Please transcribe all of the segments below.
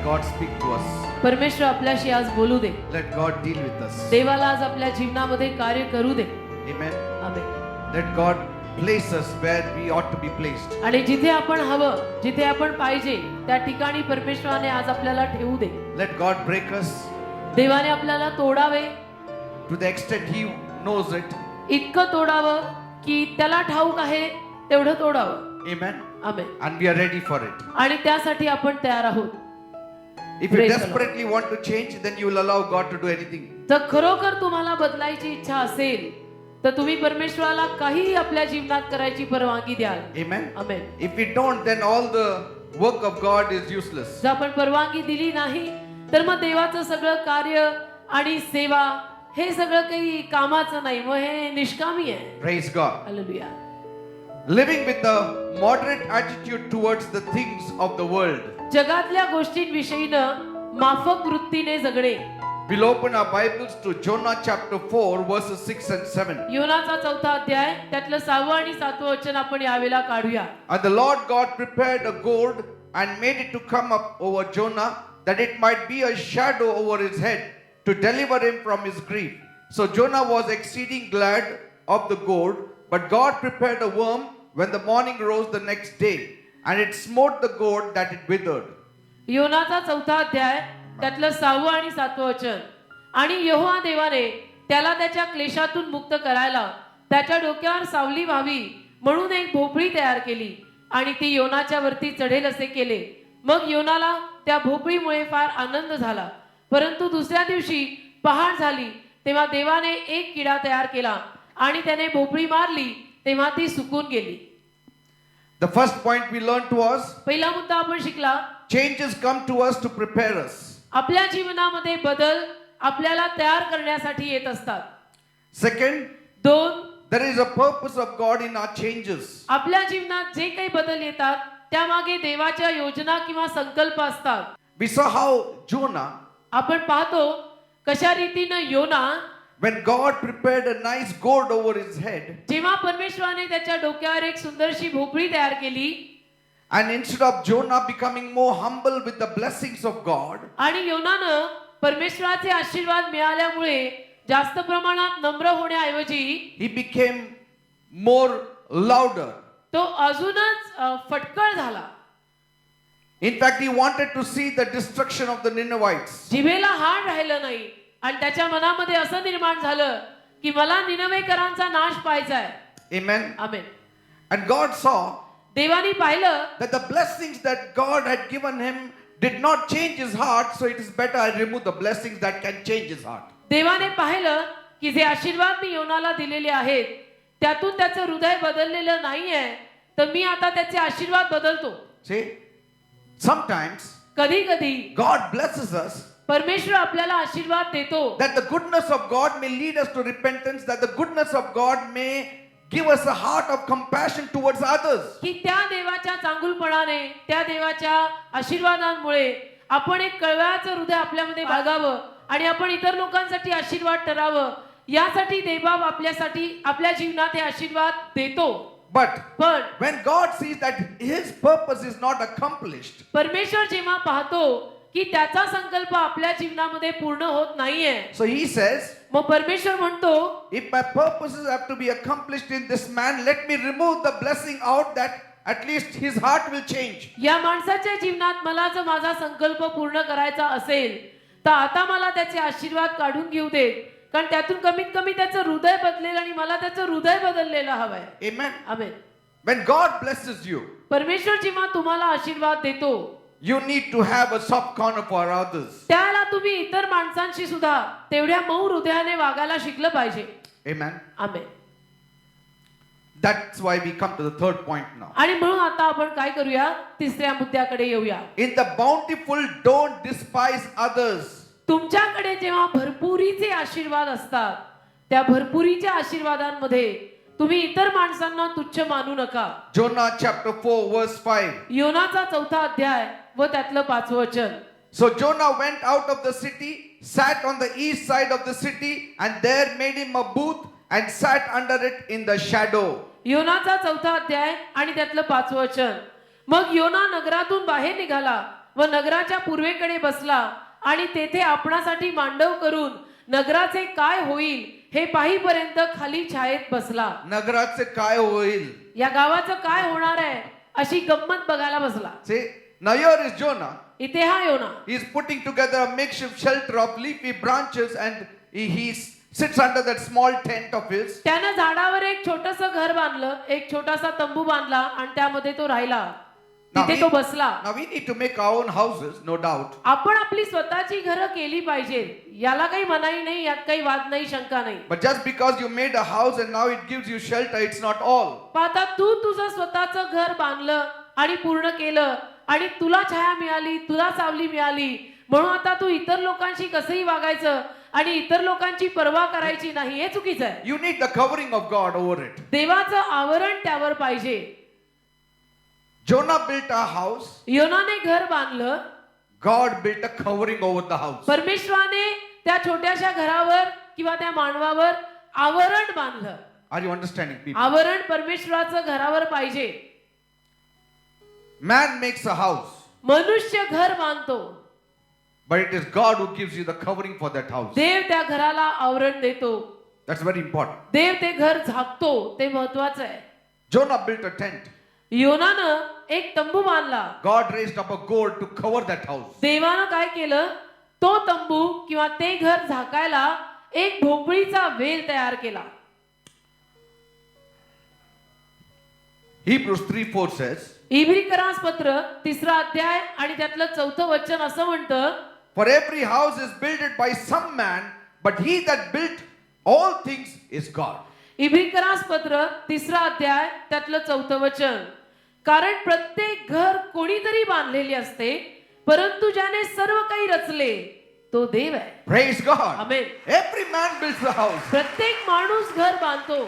God speak to us. परमेश्वर आपल्याशी आज बोलू दे. Let God deal with us. देवाला आज आपल्या जीवनामध्ये कार्य करू दे. Amen. Amen. Let God place us where we ought to be placed. आणि जिथे आपण हवं, जिथे आपण पाहिजे त्या ठिकाणी परमेश्वराने आज आपल्याला ठेवू दे. Let God break us देवाने आपल्याला तोडावे. to the extent He knows it. इतकं तोडावं की त्याला ठाऊक आहे तेवढं तोडावं. Amen. Amen. And we are ready for it. आणि त्यासाठी आपण तयार आहोत. If you Praise the Lord. desperately want to change, then you will allow God to do anything. जर खरोखर तुम्हाला बदलायची इच्छा असेल तर तुम्ही परमेश्वराला काही आपल्या जीवनात करायची परवानगी द्याल. Amen. Amen. If we don't, then all the work of God is useless. जर आपण परवानगी दिली नाही तर मग देवाचं सगळं कार्य आणि सेवा हे सगळं काही कामाचं नाही, मग हे निष्कामी आहे. Praise God. Hallelujah. Living with a moderate attitude towards the things of the world. जगातल्या गोष्टींविषयीनं माफक वृत्तीने जगणे. We'll open our Bibles to Jonah chapter 4 verses 6 and 7. योनाचा 4था अध्याय त्यातलं 6वं आणि 7वं वचन आपण यावेळेला काढूया. And the Lord God prepared a gourd and made it to come up over Jonah, that it might be a shadow over his head to deliver him from his grief. So Jonah was exceeding glad of the gourd, but God prepared a worm when the morning rose the next day, and it smote the gourd that it withered. योनाचा 4था अध्याय त्यातलं 6वं आणि 7वं वचन. आणि यहोवा देवाने त्याला त्याच्या क्लेशातून मुक्त करायला त्याच्या डोक्यावर सावली व्हावी म्हणून एक भोपळी तयार केली आणि ती योनाच्या वरती चढेल असे केले. मग योनाला त्या भोपळीमुळे फार आनंद झाला. परंतु दुसऱ्या दिवशी पहाट झाली तेव्हा देवाने एक किडा तयार केला आणि त्याने भोपळी मारली तेव्हा ती सुकून गेली. The first point we learned was पहिला मुद्दा आपण शिकला, changes come to us to prepare us. आपल्या जीवनामध्ये बदल आपल्याला तयार करण्यासाठी येत असतात. Second, 2, there is a purpose of God in our changes. आपल्या जीवनात जे काही बदल येतात त्यामागे देवाच्या योजना किंवा संकल्प असतात. We saw how Jonah, आपण पाहतो कशा रीतीनं योना when God prepared a nice gourd over his head, जेव्हा परमेश्वराने त्याच्या डोक्यावर एक सुंदरशी भोपळी तयार केली and instead of Jonah becoming more humble with the blessings of God, आणि योनानं परमेश्वराचे आशीर्वाद मिळाल्यामुळे जास्त प्रमाणात नम्र होण्याऐवजी he became more louder. तो अजूनच फटकळ झाला. In fact, he wanted to see the destruction of the Ninevites. जिभेला हाड राहिलं नाही आणि त्याच्या मनामध्ये असं निर्माण झालं की मला निनवेकरांचा नाश पाहायचा आहे. Amen. Amen. And God saw देवानी पाहिलं that the blessings that God had given him did not change his heart, so it is better I remove the blessings that can change his heart. देवाने पाहिलं की जे आशीर्वाद मी योनाला दिलेले आहेत त्यातून त्याचं हृदय बदललेलं नाहीये, तर मी आता त्याचे आशीर्वाद बदलतो. See, sometimes कधी कधी God blesses us परमेश्वर आपल्याला आशीर्वाद देतो that the goodness of God may lead us to repentance, that the goodness of God may give us a heart of compassion towards others. की त्या देवाच्या चांगुलपणाने त्या देवाच्या आशीर्वादांमुळे आपण एक कळवळाचं हृदय आपल्यामध्ये बाळगावं आणि आपण इतर लोकांसाठी आशीर्वाद ठरावं, यासाठी देवबाप आपल्यासाठी आपल्या जीवनात हे आशीर्वाद देतो. But पण when God sees that his purpose is not accomplished, परमेश्वर जेव्हा पाहतो की त्याचा संकल्प आपल्या जीवनामध्ये पूर्ण होत नाहीये, so he says, मग परमेश्वर म्हणतो if my purposes have to be accomplished in this man, let me remove the blessing out, that at least his heart will change. या माणसाच्या जीवनात मला जर माझा संकल्प पूर्ण करायचा असेल तर आता मला त्याचे आशीर्वाद काढून घेऊ दे, कारण त्यातून कमीत कमी त्याचं हृदय बदलेल आणि मला त्याचं हृदय बदललेलं हवंय. Amen. Amen. When God blesses you, परमेश्वर जेव्हा तुम्हाला आशीर्वाद देतो you need to have a soft corner for others. त्याला तुम्ही इतर माणसांशी सुद्धा तेवढ्या मऊ हृदयाने वागायला शिकलं पाहिजे. Amen. Amen. That's why we come to the third point now. आणि म्हणून आता आपण काय करूया, तिसऱ्या मुद्द्याकडे येऊया. In the bountiful, don't despise others. तुमच्याकडे जेव्हा भरपुरीचे आशीर्वाद असतात त्या भरपुरीच्या आशीर्वादांमध्ये तुम्ही इतर माणसांना तुच्छ मानू नका. Jonah chapter 4 verse 5. योनाचा 4था अध्याय व त्यातलं 5वं वचन. So Jonah went out of the city, sat on the east side of the city, and there made him a booth and sat under it in the shadow. योनाचा 4था अध्याय आणि त्यातलं 5वं वचन. मग योना नगरातून बाहेर निघाला व नगराच्या पूर्वेकडे बसला आणि तेथे आपणासाठी मांडव करून नगराचे काय होईल हे पाहीपर्यंत खाली छायेत बसला. नगराचे काय होईल? या गावाचं काय होणार आहे अशी गंमत बघायला बसला. See, now here is Jonah. इथे हा योना He is putting together a makeshift shelter of leafy branches and he sits under that small tent of his. त्यानं झाडावर एक छोटस घर बांधलं, एक छोटासा तंबू बांधला आणि त्यामध्ये तो राहिला. तिथे तो बसला. Now we need to make our own houses, no doubt. आपण आपली स्वतःची घरं केली पाहिजे, याला काही मनाई नाही, यात काही वाद नाही, शंका नाही. But just because you made a house and now it gives you shelter, it's not all. पण आता तू तुझं स्वतःचं घर बांधलं आणि पूर्ण केलं आणि तुला छाया मिळाली, तुला सावली मिळाली, म्हणून आता तू इतर लोकांशी कसंही वागायचं आणि इतर लोकांची पर्वा करायची नाही, हे चुकीचं आहे. You need the covering of God over it. देवाचं आवरण त्यावर पाहिजे. Jonah built a house. योनाने घर बांधलं, God built a covering over the house. परमेश्वराने त्या छोट्याशा घरावर किंवा त्या मानवावर आवरण बांधलं. Are you understanding, people? आवरण परमेश्वराचं घरावर पाहिजे. Man makes a house, मनुष्य घर बांधतो, but it is God who gives you the covering for that house. देव त्या घराला आवरण देतो. That's very important. देव ते घर झाकतो, ते महत्वाचं आहे. Jonah built a tent. योनानं एक तंबू बांधला. God raised up a gourd to cover that house. देवानं काय केलं, तो तंबू किंवा ते घर झाकायला एक भोपळीचा वेल तयार केला. Hebrews 3:4 says, इब्रिकरास पत्र 3रा अध्याय आणि त्यातलं 4थं वचन असं म्हणतं, for every house is builded by some man, but he that built all things is God. इब्रिकरास पत्र 3रा अध्याय त्यातलं 4थं वचन, कारण प्रत्येक घर कोणीतरी बांधलेली असते, परंतु ज्याने सर्व काही रचले तो देव आहे. Praise God. Amen. Every man builds the house. प्रत्येक माणूस घर बांधतो.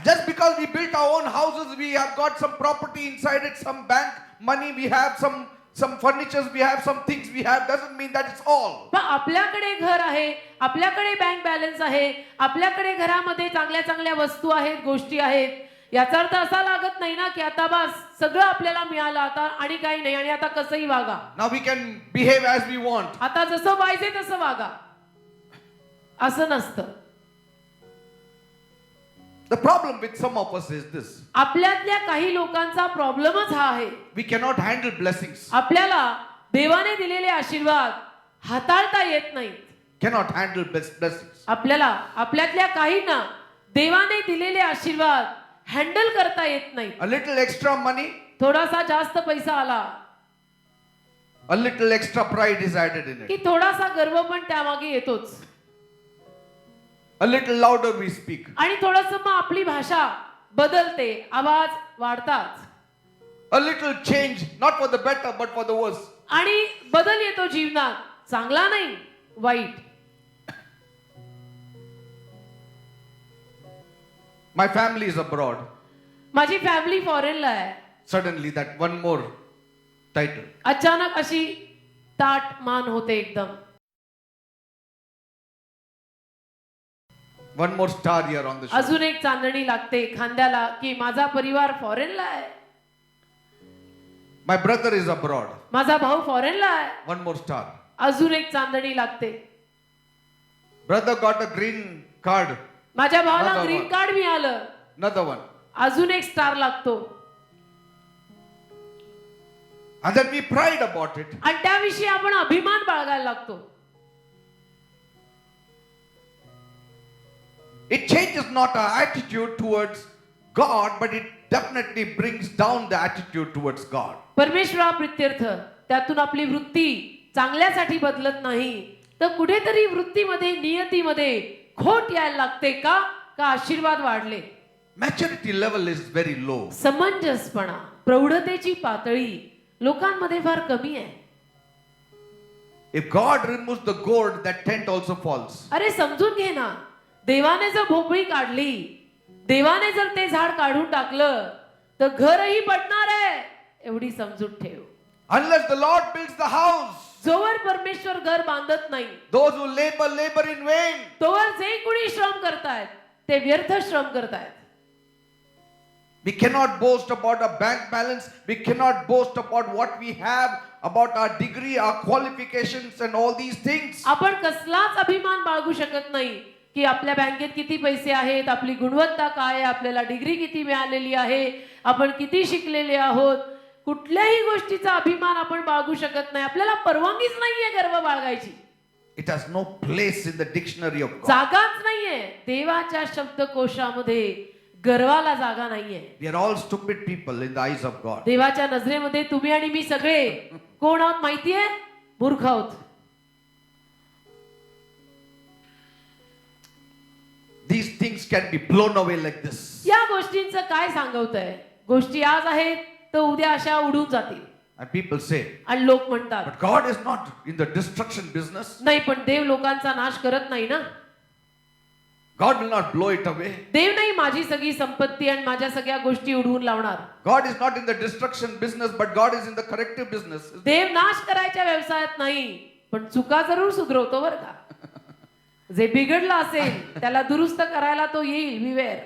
Just because we built our own houses, we have got some property inside it, some bank money, we have some furnitures, we have some things we have, doesn't mean that it's all. पण आपल्याकडे घर आहे, आपल्याकडे bank balance आहे, आपल्याकडे घरामध्ये चांगल्या चांगल्या वस्तू आहेत, गोष्टी आहेत, याचा अर्थ असा लागत नाही ना की आता बस सगळं आपल्याला मिळालं आता आणि काही नाही आणि आता कसंही वागा, Now we can behave as we want. आता जसं पाहिजे तसं वागा, असं नसतं. The problem with some of us is this. आपल्यातल्या काही लोकांचा प्रॉब्लेमच हा आहे. We cannot handle blessings. आपल्याला देवाने दिलेले आशीर्वाद हाताळता येत नाहीत. Cannot handle blessings. आपल्याला आपल्यातल्या काहींना देवाने दिलेले आशीर्वाद हँडल करता येत नाहीत. A little extra money, थोडासा जास्त पैसा आला a little extra pride is added in की it. थोडासा गर्व पण त्यामागे येतोच A little louder we speak. आणि थोडस मग आपली भाषा बदलते, आवाज वाढतात A little change, not for the better, but for the worse. आणि बदल येतो जीवनात, चांगला नाही वाईट. My family is abroad. माझी फॅमिली फॉरेनला आहे. Suddenly that one more title. अचानक अशी ताट मान होते एकदम. One more star here on the show. अजून एक चांदणी लागते खांद्याला की माझा परिवार फॉरेनला आहे, My brother is abroad. माझा भाऊ फॉरेनला आहे. One more star. अजून एक चांदणी लागते. Brother got a green card. माझ्या भावाला Another ग्रीन one. कार्ड मिळालं. Another one. अजून एक स्टार लागतो And then we pride about it. आणि त्याविषयी आपण अभिमान बाळगायला लागतो. It changes not our attitude towards God, but it definitely brings down the attitude towards God. परमेश्वरा प्रित्यर्थ त्यातून आपली वृत्ती चांगल्यासाठी बदलत नाही, तर कुठेतरी वृत्तीमध्ये नियतीमध्ये खोट यायला लागते का आशीर्वाद वाढले. Maturity level is very low. समंजसपणा, प्रौढतेची पातळी लोकांमध्ये फार कमी आहे. If God removes the gourd, that tent also falls. अरे समजून घे ना, देवाने जर भोपळी काढली, देवाने जर ते झाड काढून टाकलं तर घरही पडणार आहे, एवढी समजून ठेव. Unless the Lord builds the house, जोवर परमेश्वर घर बांधत नाही, those who labor in vain. तोवर जे कुणी श्रम करतायत ते व्यर्थ श्रम करतायत. We cannot boast about a bank balance. We cannot boast about what we have, about our degree, our qualifications, and all these things. आपण कसलाच अभिमान बाळगू शकत नाही की आपल्या बँकेत किती पैसे आहेत, आपली गुणवत्ता काय आहे, आपल्याला डिग्री किती मिळालेली आहे, आपण किती शिकलेले आहोत. कुठल्याही गोष्टीचा अभिमान आपण बाळगू शकत नाही. आपल्याला परवानगीच नाहीये गर्व बाळगायची. It has no place in the dictionary of God. जागाच नाहीये देवाच्या शब्दकोशामध्ये. गर्वाला जागा नाहीये. We are all stupid people in the eyes of God. देवाच्या नजरेमध्ये तुम्ही आणि मी सगळे कोण आहोत माहितीये? मूर्ख आहोत. These things can be blown away like this. या गोष्टींचं काय सांगवतंय? गोष्टी आज आहेत तर उद्या अशा उडून जातील. And people say, आणि लोक म्हणतात but God is not in the destruction business. नाही, पण देव लोकांचा नाश करत नाही ना. God will not blow it away. देव नाही माझी सगळी संपत्ती आणि माझ्या सगळ्या गोष्टी उडवून लावणार. God is not in the destruction business, but God is in the corrective business. देव नाश करायच्या व्यवसायात नाही, पण चुका जरूर सुधरवतो बरं का. जे बिघडलं असेल त्याला दुरुस्त करायला तो येईल. विवेर.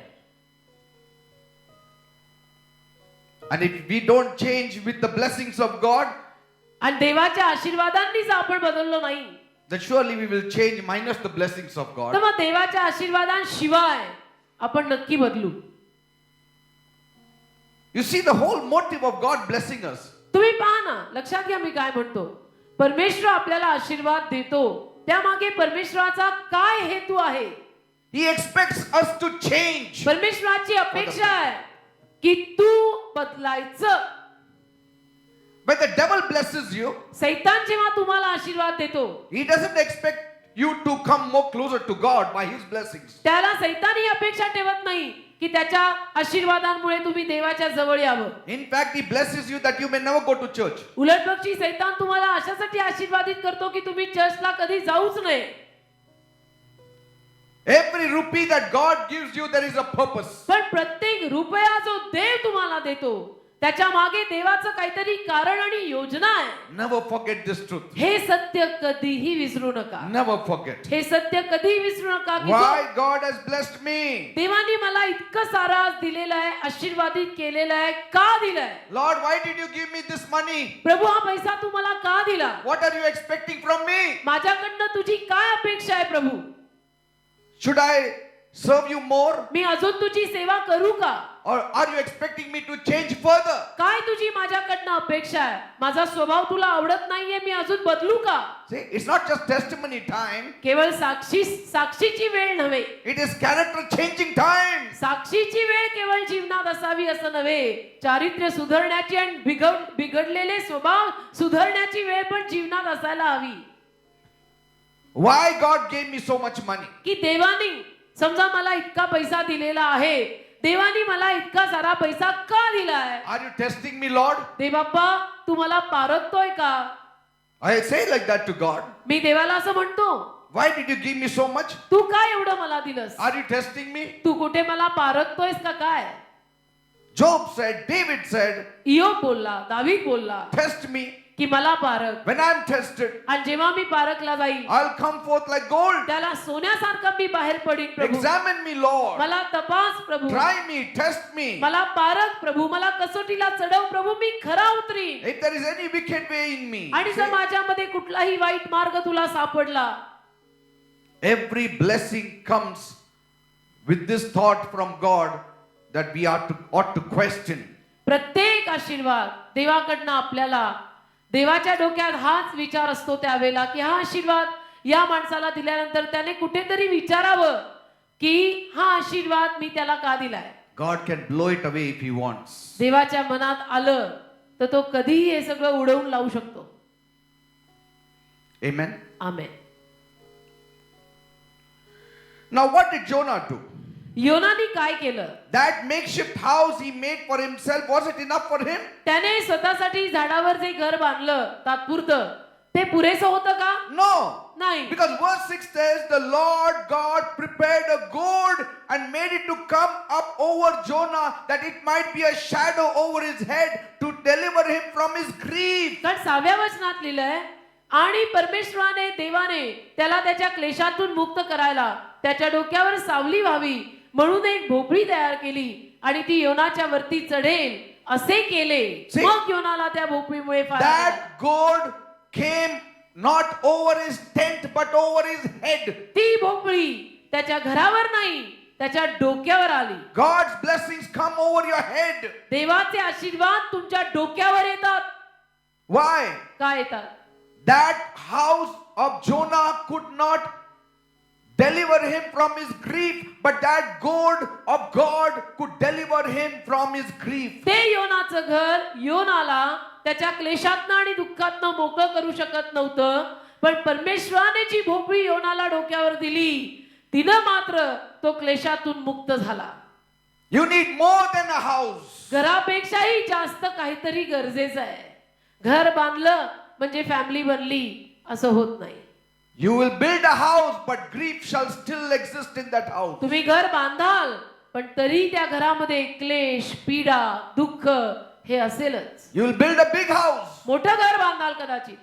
And if we don't change with the blessings of God, आणि देवाच्या आशीर्वादांनी जर आपण बदललो नाही then surely we will change minus the blessings of God. तर मग देवाच्या आशीर्वादांशिवाय आपण नक्की बदलू. You see the whole motive of God blessing us. तुम्ही पहा ना, लक्षात घ्या मी काय म्हणतो. परमेश्वर आपल्याला आशीर्वाद देतो, त्यामागे परमेश्वराचा काय हेतू आहे? He expects us to change. परमेश्वराची अपेक्षा आहे की तू बदलायचं. When the devil blesses you, सैतान जेव्हा तुम्हाला आशीर्वाद देतो, he doesn't expect you to come more closer to God by his blessings. त्याला सैतान ही अपेक्षा ठेवत नाही की त्याच्या आशीर्वादांमुळे तुम्ही देवाच्या जवळ यावं. In fact, he blesses you that you may never go to church. उलटपक्षी सैतान तुम्हाला अशासाठी आशीर्वादित करतो की तुम्ही चर्चला कधी जाऊच नये. Every rupee that God gives you, there is a purpose. पण प्रत्येक रुपया जो देव तुम्हाला देतो त्याच्या मागे देवाचं काहीतरी कारण आणि योजना आहे. Never forget this truth. हे सत्य कधीही विसरू नका. Never forget. हे सत्य कधीही विसरू नका की Why God has blessed me. देवाने मला इतकं सारं आज दिलेलं आहे, आशीर्वादित केलेलं आहे. का दिलंय? Lord, why did you give me this money? प्रभू, हा पैसा तू मला का दिला? What are you expecting from me? माझ्याकडनं तुझी काय अपेक्षा आहे प्रभू? Should I serve you more? मी अजून तुझी सेवा करू का? Or are you expecting me to change further? काय तुझी माझ्याकडनं अपेक्षा आहे? माझा स्वभाव तुला आवडत नाहीये, मी अजून बदलू का? See, it's not just testimony time. केवळ साक्षीची वेळ नव्हे, It is character changing time. साक्षीची वेळ केवळ जीवनात असावी असं नव्हे, चारित्र्य सुधारण्याची आणि बिघडलेले स्वभाव सुधारण्याची वेळ पण जीवनात असायला हवी. Why God gave me so much money? की देवानी समजा मला इतका पैसा दिलेला आहे, देवानी मला इतका सारा पैसा का दिलाय? Are you testing me, Lord? Devappa, तू मला पारखतोय का? I say like that to God. मी देवाला असं म्हणतो, Why did you give me so much? तू काय एवढं मला दिलंस? Are you testing me? तू कुठे मला पारखतोयस का काय? Job said, David said, इयोब बोलला, दावीद बोलला test me. की मला पारख. When I'm tested, आणि जेव्हा मी पारखला जाईल I'll come forth like gold. त्याला सोन्यासारखं मी बाहेर पडीन प्रभू. Examine me, Lord. मला तपास प्रभू. Try me, test me. मला पारख प्रभू. मला कसोटीला चढव प्रभू. मी खरा उतरीन. If there is any wicked way in me, आणि जर माझ्यामध्ये कुठलाही वाईट मार्ग तुला सापडला, every blessing comes with this thought from God that we ought to question. प्रत्येक आशीर्वाद देवाकडनं आपल्याला, देवाच्या डोक्यात हाच विचार असतो त्यावेळेला की हा आशीर्वाद या माणसाला दिल्यानंतर त्याने कुठेतरी विचारावं की हा आशीर्वाद मी त्याला का दिलाय. God can blow it away if he wants. देवाच्या मनात आलं तर तो कधीही हे सगळं उडवून लावू शकतो. Amen. Amen. Now what did Jonah do? योनानी काय केलं? That makeshift house he made for himself, was it enough for him? त्याने स्वतःसाठी झाडावर जे घर बांधलं तात्पुरतं, ते पुरेसं होतं का? No. नाही. Because verse 6 says, the Lord God prepared a gourd and made it to come up over Jonah, that it might be a shadow over his head to deliver him from his grief. कारण 6व्या वचनात लिहिलंय, आणि परमेश्वराने देवाने त्याला त्याच्या क्लेशातून मुक्त करायला त्याच्या डोक्यावर सावली व्हावी म्हणून एक भोपळी तयार केली आणि ती योनाच्या वरती चढेल असे केले See? मग योनाला त्या भोपळीमुळे फार That gourd came not over his tent but over his head. ती भोपळी त्याच्या घरावर नाही त्याच्या डोक्यावर आली. God's blessings come over your head. देवाचे आशीर्वाद तुमच्या डोक्यावर येतात. Why? काय येतात? That house of Jonah could not deliver him from his grief, but that gourd of God could deliver him from his grief. ते योनाचं घर योनाला त्याच्या क्लेशातनं आणि दुःखातनं मोकळं करू शकत नव्हतं, पण परमेश्वराने जी भोपळी योनाला डोक्यावर दिली तिनं मात्र तो क्लेशातून मुक्त झाला. You need more than a house. घरापेक्षाही जास्त काहीतरी गरजेचं आहे. घर बांधलं म्हणजे फॅमिली बनली असं होत नाही. You will build a house, but grief shall still exist in that house. तुम्ही घर बांधाल पण तरी त्या घरामध्ये क्लेश, पीडा, दुःख हे असेलच. You will build a big house. मोठं घर बांधाल कदाचित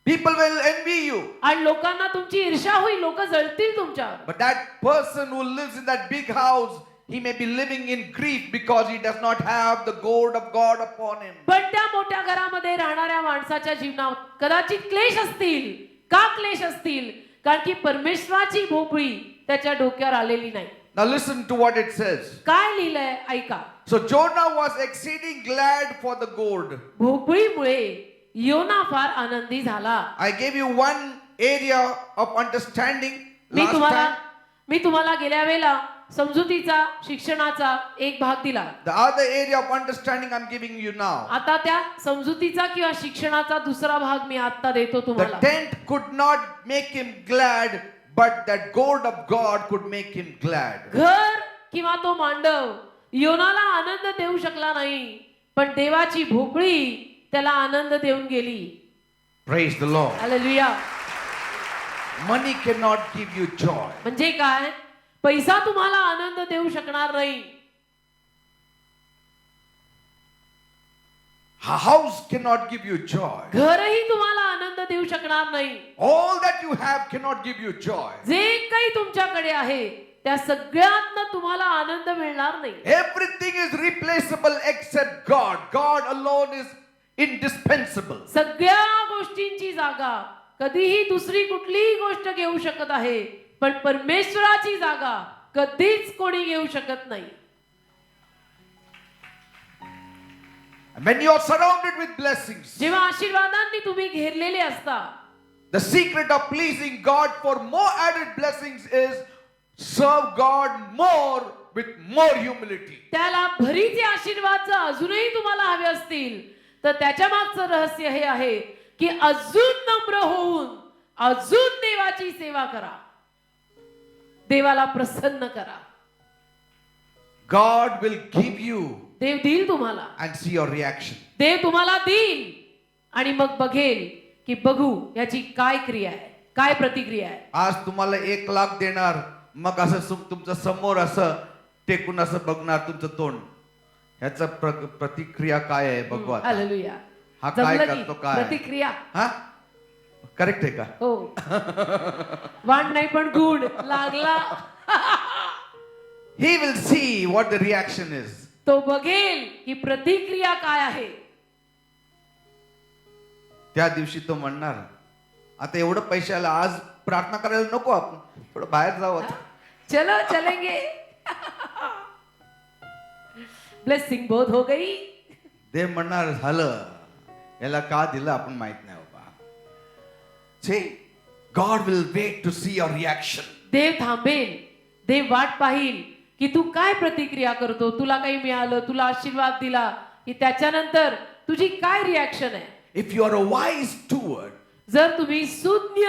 People will envy you. आणि लोकांना तुमची ईर्ष्या होईल, लोक जळतील तुमच्यावर. But that person who lives in that big house, he may be living in grief because he does not have the gourd of God upon him. पण त्या मोठ्या घरामध्ये राहणाऱ्या माणसाच्या जीवनात कदाचित क्लेश असतील. का क्लेश असतील? कारण की परमेश्वराची भोपळी त्याच्या डोक्यावर आलेली नाही. Now listen to what it says. काय लिहिलंय ऐका. So Jonah was exceeding glad for the gourd. भोपळीमुळे योना फार आनंदी झाला. I gave you one area of understanding me last time. तुम्हाला गेल्या वेळेला समजुतीचा शिक्षणाचा एक भाग दिला. The other area of understanding I'm giving you now. आता त्या समजुतीचा किंवा शिक्षणाचा दुसरा भाग मी आता देतो The तुम्हाला. tent could not make him glad, but that gourd of God could make him glad. घर किंवा तो मांडव योनाला आनंद देऊ शकला नाही, पण देवाची भोपळी त्याला आनंद देऊन गेली. Praise the Lord. Hallelujah. Money cannot give you joy. म्हणजे काय? पैसा तुम्हाला आनंद देऊ शकणार नाही. A house cannot give you joy. घरही तुम्हाला आनंद देऊ शकणार नाही. All that you have cannot give you joy. जे काही तुमच्याकडे आहे त्या सगळ्यातनं तुम्हाला आनंद मिळणार नाही. Everything is replaceable except God. God alone is indispensable. सगळ्या गोष्टींची जागा कधीही दुसरी कुठलीही गोष्ट घेऊ शकत आहे, पण परमेश्वराची जागा कधीच कोणी घेऊ शकत नाही. When you are surrounded with blessings, जेव्हा आशीर्वादांनी तुम्ही घेरलेले असता, the secret of pleasing God for more added blessings is serve God more with more humility. त्याला भरीचे आशीर्वाद जर अजूनही तुम्हाला हवे असतील तर त्याच्या मागचं रहस्य हे आहे की अजून नम्र होऊन अजून देवाची सेवा करा, देवाला प्रसन्न करा. God will give you देव देईल तुम्हाला, and see your reaction. देव तुम्हाला देईल आणि मग बघेल की बघू याची काय क्रिया आहे, काय प्रतिक्रिया आहे. आज तुम्हाला 1 लाख देणार, मग असं तुमच्या समोर असं टेकून असं बघणार तुमचं तोंड, ह्याचा प्रतिक्रिया काय आहे बघू आता. हालेलुया. हा काय जमलं की करतो काय? प्रतिक्रिया. हा करेक्ट आहे का? हो. वाण नाही पण गुण लागला. He will see what the reaction is. तो बघेल की प्रतिक्रिया काय आहे. त्या दिवशी तो म्हणणार, आता एवढं पैशाला आज प्रार्थना करायला नको, आपण थोडं बाहेर जाऊ आता. चलो चलेंगे. ब्लेसिंग बहुत हो गई. देव म्हणणार झालं, याला का दिलं आपण माहित नाही बाबा. See, God will wait to see your reaction. देव थांबेल, देव वाट पाहिल की तू काय प्रतिक्रिया करतो. तुला काही मिळालं, तुला आशीर्वाद दिला की त्याच्यानंतर तुझी काय रिॲक्शन आहे. If you are a wise steward, जर तुम्ही सुज्ञ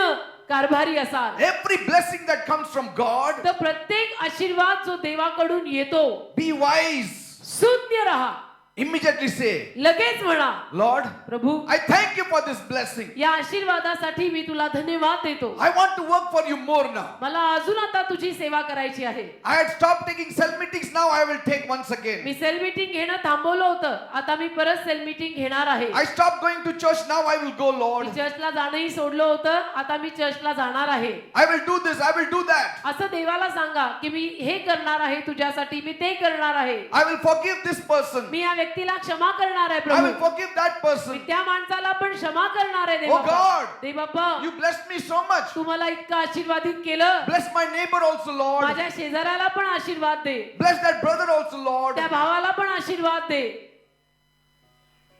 कारभारी असाल every blessing that comes from God, तर प्रत्येक आशीर्वाद जो देवाकडून येतो, be wise. सुज्ञ रहा. Immediately say, लगेच म्हणा, Lord, Prabhu I thank you for this blessing. या आशीर्वादासाठी मी तुला धन्यवाद देतो. I want to work for you more now. मला अजून आता तुझी सेवा करायची आहे. I had stopped taking cell meetings, now I will take once again. मी सेल मीटिंग घेणं थांबवलं होतं, आता मी परत सेल मीटिंग घेणार आहे. I stopped going to church, now I will go, Lord. मी चर्चला जाणंही सोडलं होतं, आता मी चर्चला जाणार आहे. I will do this, I will do that. असं देवाला सांगा की मी हे करणार आहे तुझ्यासाठी, मी ते करणार आहे. I will forgive this person. मी या व्यक्तीला क्षमा करणार आहे I will Prabhu. forgive that me person. त्या माणसाला पण क्षमा करणार आहे Oh God. Dev Bappa. You blessed me so much. तू मला इतकं आशीर्वादित केलं. Bless my neighbor also, Lord. माझ्या शेजाऱ्याला पण आशीर्वाद दे. Bless that brother also, Lord. त्या भावाला पण आशीर्वाद दे.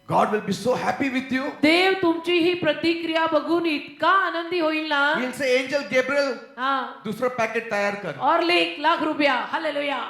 God will be so happy with you. देव तुमची ही प्रतिक्रिया बघून इतका आनंदी होईल ना. He'll say, Angel Gabriel, हा दूसरा पैकेट तैयार कर. और ले 1,00,000 रुपया. Hallelujah.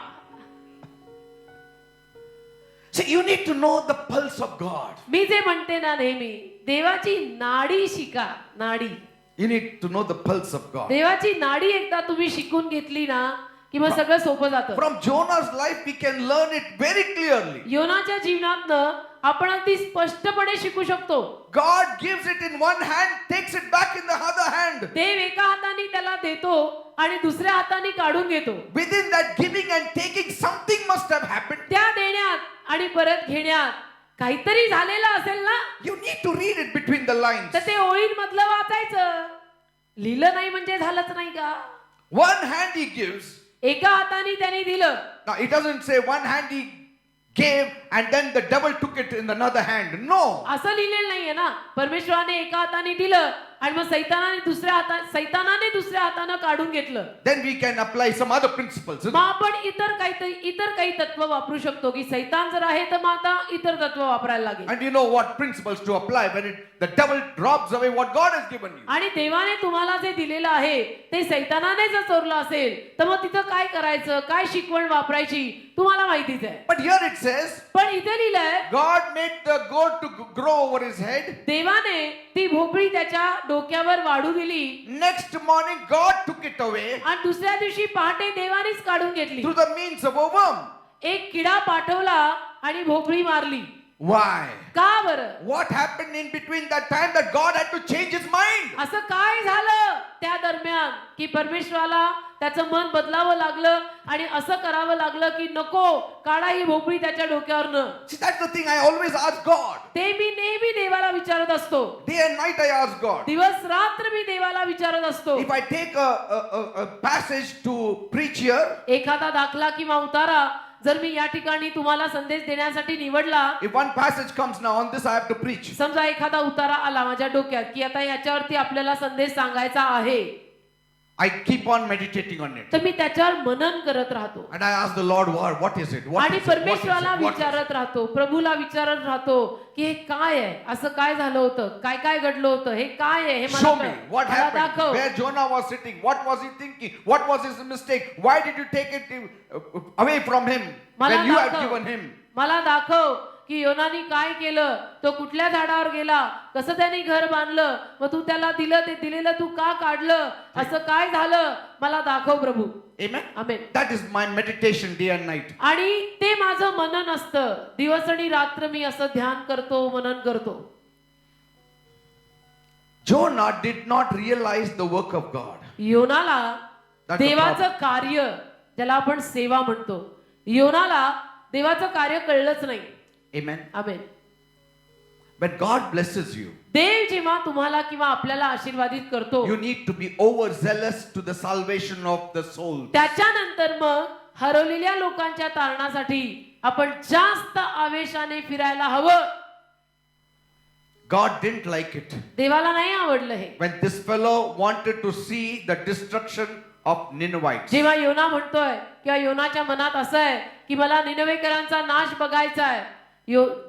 See, you need to know the pulse of God. मी जे म्हणते ना नेहमी देवाची नाडी शिका. नाडी You need to know the pulse of God. देवाची नाडी एकदा तुम्ही शिकून घेतली ना की मग सगळं सोपं जातं. From Jonah's life, we can learn it very clearly. योनाच्या जीवनातनं आपण अगदी स्पष्टपणे शिकू शकतो. God gives it in one hand, takes it back in the other hand. देव एका हाताने त्याला देतो आणि दुसऱ्या हाताने काढून घेतो. Within that giving and taking, something must have happened. त्या देण्यात आणि परत घेण्यात काहीतरी झालेलं असेल ना. You need to read it between the lines. तर ते ओळींमधलं वाचायचं. लिहिलं नाही म्हणजे झालंच नाही का. One hand he gives. एका हाताने त्याने दिलं. Now it doesn't say one hand he gave and then the devil took it in another hand. No. असं लिहिलेलं नाहीये ना. परमेश्वराने एका हाताने दिलं आणि मग सैतानाने दुसऱ्या हाताने काढून घेतलं. Then we can apply some other principles. मग आपण इतर काही तत्व वापरू शकतो की सैतान जर आहे तर मग आता इतर तत्व वापरायला लागेल. And you know what principles to apply when the devil robs away what God has given you. आणि देवाने तुम्हाला जे दिलेलं आहे ते सैतानाने जर चोरलं असेल तर मग तिथं काय करायचं, काय शिकवण वापरायची तुम्हाला माहितीच आहे. But here it says, पण इथे लिहिलंय God made the goat to grow over his head. देवाने ती भोपळी त्याच्या डोक्यावर वाढू दिली Next morning, God took it away आणि दुसऱ्या दिवशी पहाटे देवानेच काढून घेतली. through the means of a worm. एक किडा पाठवला आणि भोपळी मारली. Why? का बरं? What happened in between that time that God had to change his mind? असं काय झालं त्या दरम्यान की परमेश्वराला त्याचं मन बदलावं लागलं आणि असं करावं लागलं की नको काढा ही भोपळी त्याच्या डोक्यावरनं. See, that's the thing I always ask God. ते मी नेहमी देवाला विचारत असतो. Day and night I ask God. दिवस रात्र मी देवाला विचारत असतो. If I take a passage to preach here, एखादा दाखला किंवा उतारा जर मी या ठिकाणी तुम्हाला संदेश देण्यासाठी निवडला. if one passage comes now on this I have to preach. समजा एखादा उतारा आला माझ्या डोक्यात की आता याच्यावरती आपल्याला संदेश सांगायचा आहे. I keep on meditating on it. तर मी त्याच्यावर मनन करत राहतो And I ask the Lord, what is it? What आणि is it? What is परमेश्वराला it? What is it? विचारत राहतो, प्रभूला विचारत राहतो की हे काय आहे, असं काय झालं होतं, काय काय घडलं होतं, हे काय आहे, हे Show me what मला happened. दाखव. Where Jonah was sitting. What was he thinking? What was his mistake? Why did you take it away from him मला when you had दाखव. given him? मला दाखव की योनानी काय केलं, तो कुठल्या झाडावर गेला, कसं त्याने घर बांधलं, मग तू त्याला दिलं, ते दिलेलं तू का काढलं, असं काय झालं, मला दाखव प्रभू. Amen. Amen. That is my meditation day and night. आणि ते माझं मनन असतं. दिवस आणि रात्र मी असं ध्यान करतो, मनन करतो. Jonah did not realize the work of God. योनाला That's the देवाचं कार्य, ज्याला आपण सेवा म्हणतो, योनाला देवाचं कार्य कळलंच नाही. Amen. Amen. When God blesses you, देव जेव्हा तुम्हाला किंवा आपल्याला आशीर्वादित करतो you need to be overzealous to the salvation of the soul. त्याच्यानंतर मग हरवलेल्या लोकांच्या तारणासाठी आपण जास्त आवेशाने फिरायला हवं. God didn't like it. देवाला नाही आवडलं हे. When this fellow wanted to see the destruction of Ninevites. जेव्हा योना म्हणतोय किंवा योनाच्या मनात असं आहे की मला निनवेकरांचा नाश बघायचा आहे,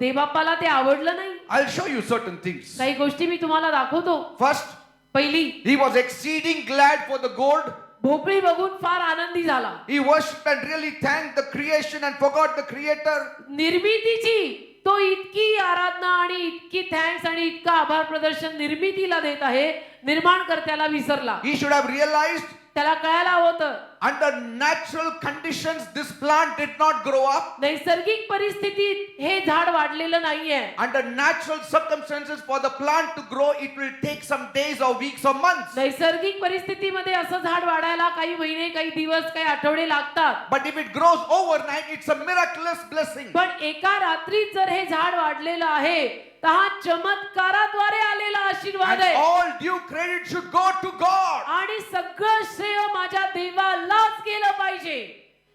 देवबापाला ते आवडलं नाही. I'll show you certain things. काही गोष्टी मी तुम्हाला दाखवतो. First, पहिली, he was exceeding glad for the gold. भोपळी बघून फार आनंदी झाला. He worshipped and really thanked the creation and forgot the creator. निर्मितीची तो इतकी आराधना आणि इतकी थँक्स आणि इतका आभार प्रदर्शन निर्मितीला देत आहे, निर्माणकर्त्याला विसरला. He should have realized त्याला कळायला होतं under natural conditions this plant did not grow up. नैसर्गिक परिस्थितीत हे झाड वाढलेलं नाहीये. Under natural circumstances for the plant to grow it will take some days or weeks or months. नैसर्गिक परिस्थितीमध्ये असं झाड वाढायला काही महिने, काही दिवस, काही आठवडे लागतात. But if it grows overnight it's a miraculous blessing. पण एका रात्रीत जर हे झाड वाढलेलं आहे तर हा चमत्काराद्वारे आलेला आशीर्वाद And आहे. all due credit should go to God. आणि सगळं श्रेय माझ्या देवालाच गेलं पाहिजे.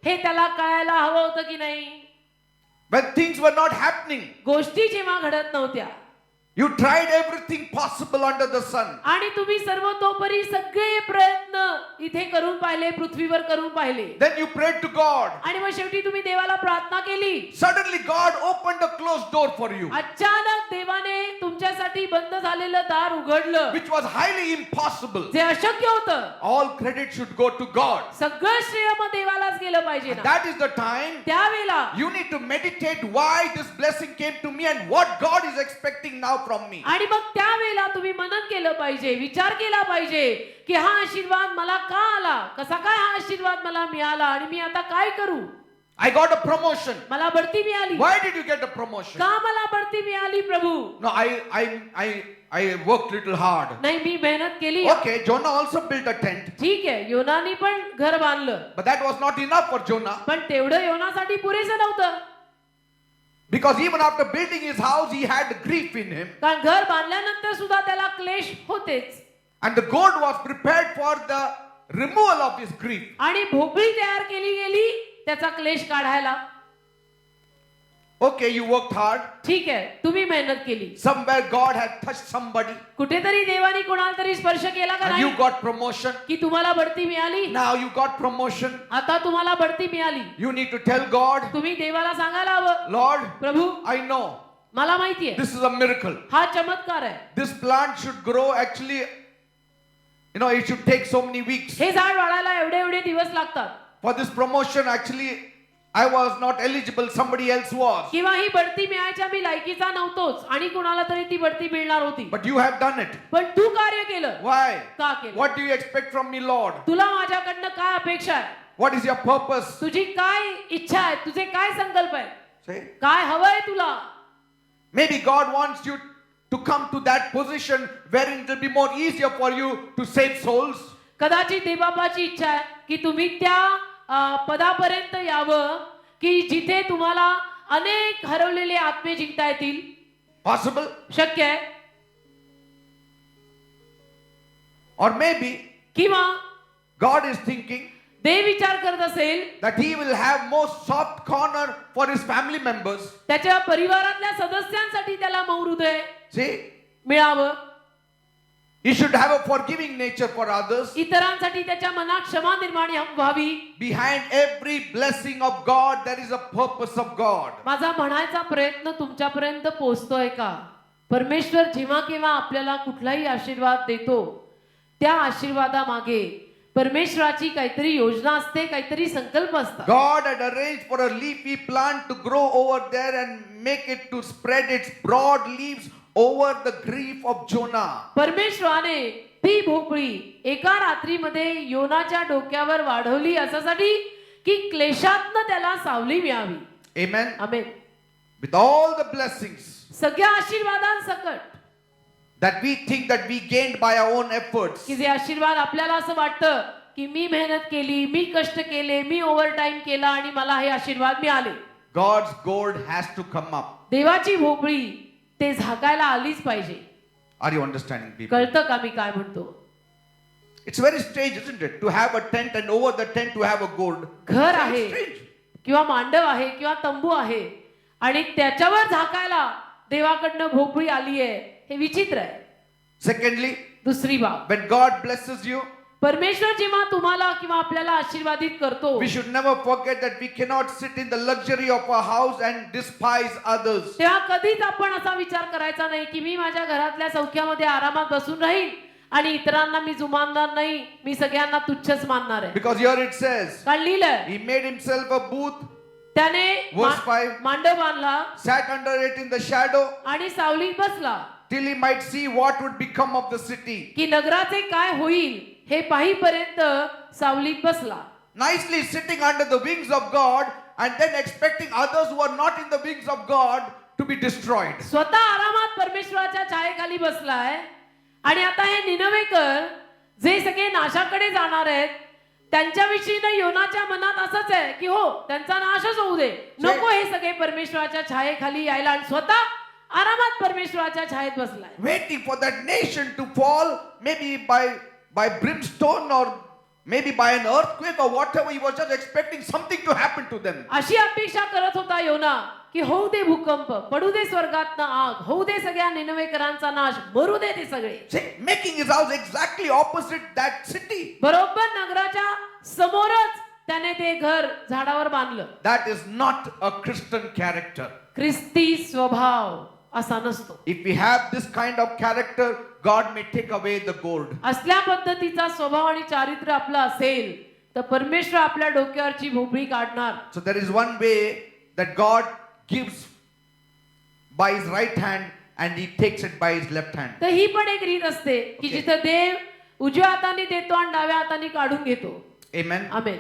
हे त्याला कळायला हवं होतं की नाही. when things were not happening, गोष्टी जेव्हा घडत नव्हत्या you tried everything possible under the sun. आणि तुम्ही सर्वतोपरी सगळे प्रयत्न इथे करून पाहिले, पृथ्वीवर करून पाहिले, Then you prayed to God. आणि मग शेवटी तुम्ही देवाला प्रार्थना केली. Suddenly God opened a closed door for you, अचानक देवाने तुमच्यासाठी बंद झालेलं दार उघडलं, which was highly impossible. जे अशक्य होतं. All credit should go to God. सगळं श्रेय मग देवालाच गेलं पाहिजे And ना. that is the time त्यावेळेला you need to meditate why this blessing came to me and what God is expecting now from me. आणि मग त्यावेळेला तुम्ही मनन केलं पाहिजे, विचार केला पाहिजे की हा आशीर्वाद मला का आला, कसा काय हा आशीर्वाद मला मिळाला आणि मी आता काय करू. I got a promotion. मला बढती मिळाली. Why did you get a promotion? का मला बढती मिळाली प्रभू. No, I worked little hard. नाही, मी मेहनत केली. Okay, Jonah also built a tent. ठीक आहे, योनानी पण घर बांधलं, But that was not enough for Jonah. पण तेवढं योनासाठी पुरेसं नव्हतं. Because even after building his house, he had grief in him. कारण घर बांधल्यानंतर सुद्धा त्याला क्लेश होतेच. And the gourd was prepared for the removal of his grief. आणि भोपळी तयार केली गेली त्याचा क्लेश काढायला. Okay, you worked hard. ठीक आहे, तुम्ही मेहनत केली. Somewhere God had touched somebody. कुठेतरी देवानी कोणाला तरी स्पर्श केला का And नाही you got promotion. की तुम्हाला बढती मिळाली. Now you got promotion. आता तुम्हाला बढती मिळाली. You need to tell God, तुम्ही देवाला सांगायला हवं, Lord, प्रभू I know मला माहितीये this is a miracle. हा चमत्कार आहे. This plant should grow actually, it should take so many weeks. हे झाड वाढायला एवढे एवढे दिवस लागतात. For this promotion, actually, I was not eligible, somebody else was. किंवा ही बढती मिळायच्या मी लायकीचा नव्हतोच आणि कुणाला तरी ती बढती मिळणार होती. But you have done it. पण तू कार्य केलं. Why? का केलं. What do you expect from me, Lord? तुला माझ्याकडनं काय अपेक्षा आहे, What is your purpose? तुझी काय इच्छा आहे, तुझे काय संकल्प आहे, Say, काय हवंय तुला. maybe God wants you to come to that position wherein it will be more easier for you to save souls. कदाचित देवबापाची इच्छा आहे की तुम्ही त्या पदापर्यंत यावं की जिथे तुम्हाला अनेक हरवलेले आत्मे जिंकता येतील. Possible? शक्य आहे. Or maybe किंवा God is thinking देव विचार करत असेल that He will have more soft corner for His family members. त्याच्या परिवारातल्या सदस्यांसाठी त्याला मऊ हृदय See, मिळावं. He should have a forgiving nature for others. इतरांसाठी त्याच्या मनात क्षमा निर्माण व्हावी. Behind every blessing of God, there is a purpose of God. माझा म्हणायचा प्रयत्न तुमच्यापर्यंत पोहोचतोय का. परमेश्वर जेव्हा केव्हा आपल्याला कुठलाही आशीर्वाद देतो त्या आशीर्वादामागे परमेश्वराची काहीतरी योजना असते, काहीतरी संकल्प असतात. God had arranged for a leafy plant to grow over there and make it to spread its broad leaves over the grief of Jonah. परमेश्वराने ती भोपळी एका रात्रीमध्ये योनाच्या डोक्यावर वाढवली अशासाठी की क्लेशातनं त्याला सावली मिळावी. Amen. Amen. With all the blessings सगळ्या आशीर्वादांसकट that we think that we gained by our own efforts, की जे आशीर्वाद आपल्याला असं वाटतं की मी मेहनत केली, मी कष्ट केले, मी ओव्हरटाईम केला आणि मला हे आशीर्वाद मिळाले. God's gourd has to come up. देवाची भोपळी ते झाकायला आलीच पाहिजे. Are you understanding, people? कळतं का मी काय म्हणतो. It's very strange, isn't it? To have a tent and over the tent to have a gourd. घर Very आहे strange. किंवा मांडव आहे किंवा तंबू आहे आणि त्याच्यावर झाकायला देवाकडनं भोपळी आली आहे, हे विचित्र आहे. Secondly, दुसरी बाब, when God blesses you, परमेश्वर जेव्हा तुम्हाला किंवा आपल्याला आशीर्वादित करतो we should never forget that we cannot sit in the luxury of our house and despise others. तेव्हा कधीच आपण असा विचार करायचा नाही की मी माझ्या घरातल्या सौख्यामध्ये आरामात बसून राहील आणि इतरांना मी जुमानणार नाही, मी सगळ्यांना तुच्छच मानणार आहे. Because here it says, कारण लिहिलंय he made himself a booth, त्याने Verse 5. मांडव बांधला sat under it in the shadow आणि सावलीत बसला till he might see what would become of the city. की नगराचे काय होईल हे पाहीपर्यंत सावलीत बसला. Nicely sitting under the wings of God and then expecting others who are not in the wings of God to be destroyed. स्वतः आरामात परमेश्वराच्या छायेखाली बसलाय आणि आता हे निनवेकर जे सगळे नाशाकडे जाणार आहेत त्यांच्याविषयी योनाच्या मनात असंच आहे की हो त्यांचा नाशच होऊ दे, नको हे सगळे परमेश्वराच्या छायेखाली यायला, आणि स्वतः आरामात परमेश्वराच्या छायेत बसलाय. Waiting for that nation to fall, maybe by brimstone or maybe by an earthquake or whatever. He was just expecting something to happen to them. अशी अपेक्षा करत होता योना की होऊ दे भूकंप, पडू दे स्वर्गातनं आग, होऊ दे सगळ्या निनवेकरांचा नाश, मरू दे ते सगळे. See, making his house exactly opposite that city. बरोबर नगराच्या समोरच त्याने ते घर झाडावर बांधलं. That is not a Christian character. ख्रिस्ती स्वभाव असा नसतो. If we have this kind of character, God may take away the gold. असल्या पद्धतीचा स्वभाव आणि चारित्र्य आपलं असेल तर परमेश्वर आपल्या डोक्यावरची भोपळी काढणार. So there is one way that God gives by his right hand and he takes it by his left hand. तर ही पण एक रीत असते की Okay. जिथं देव उजव्या हाताने देतो आणि डाव्या हाताने काढून घेतो. Amen. Amen.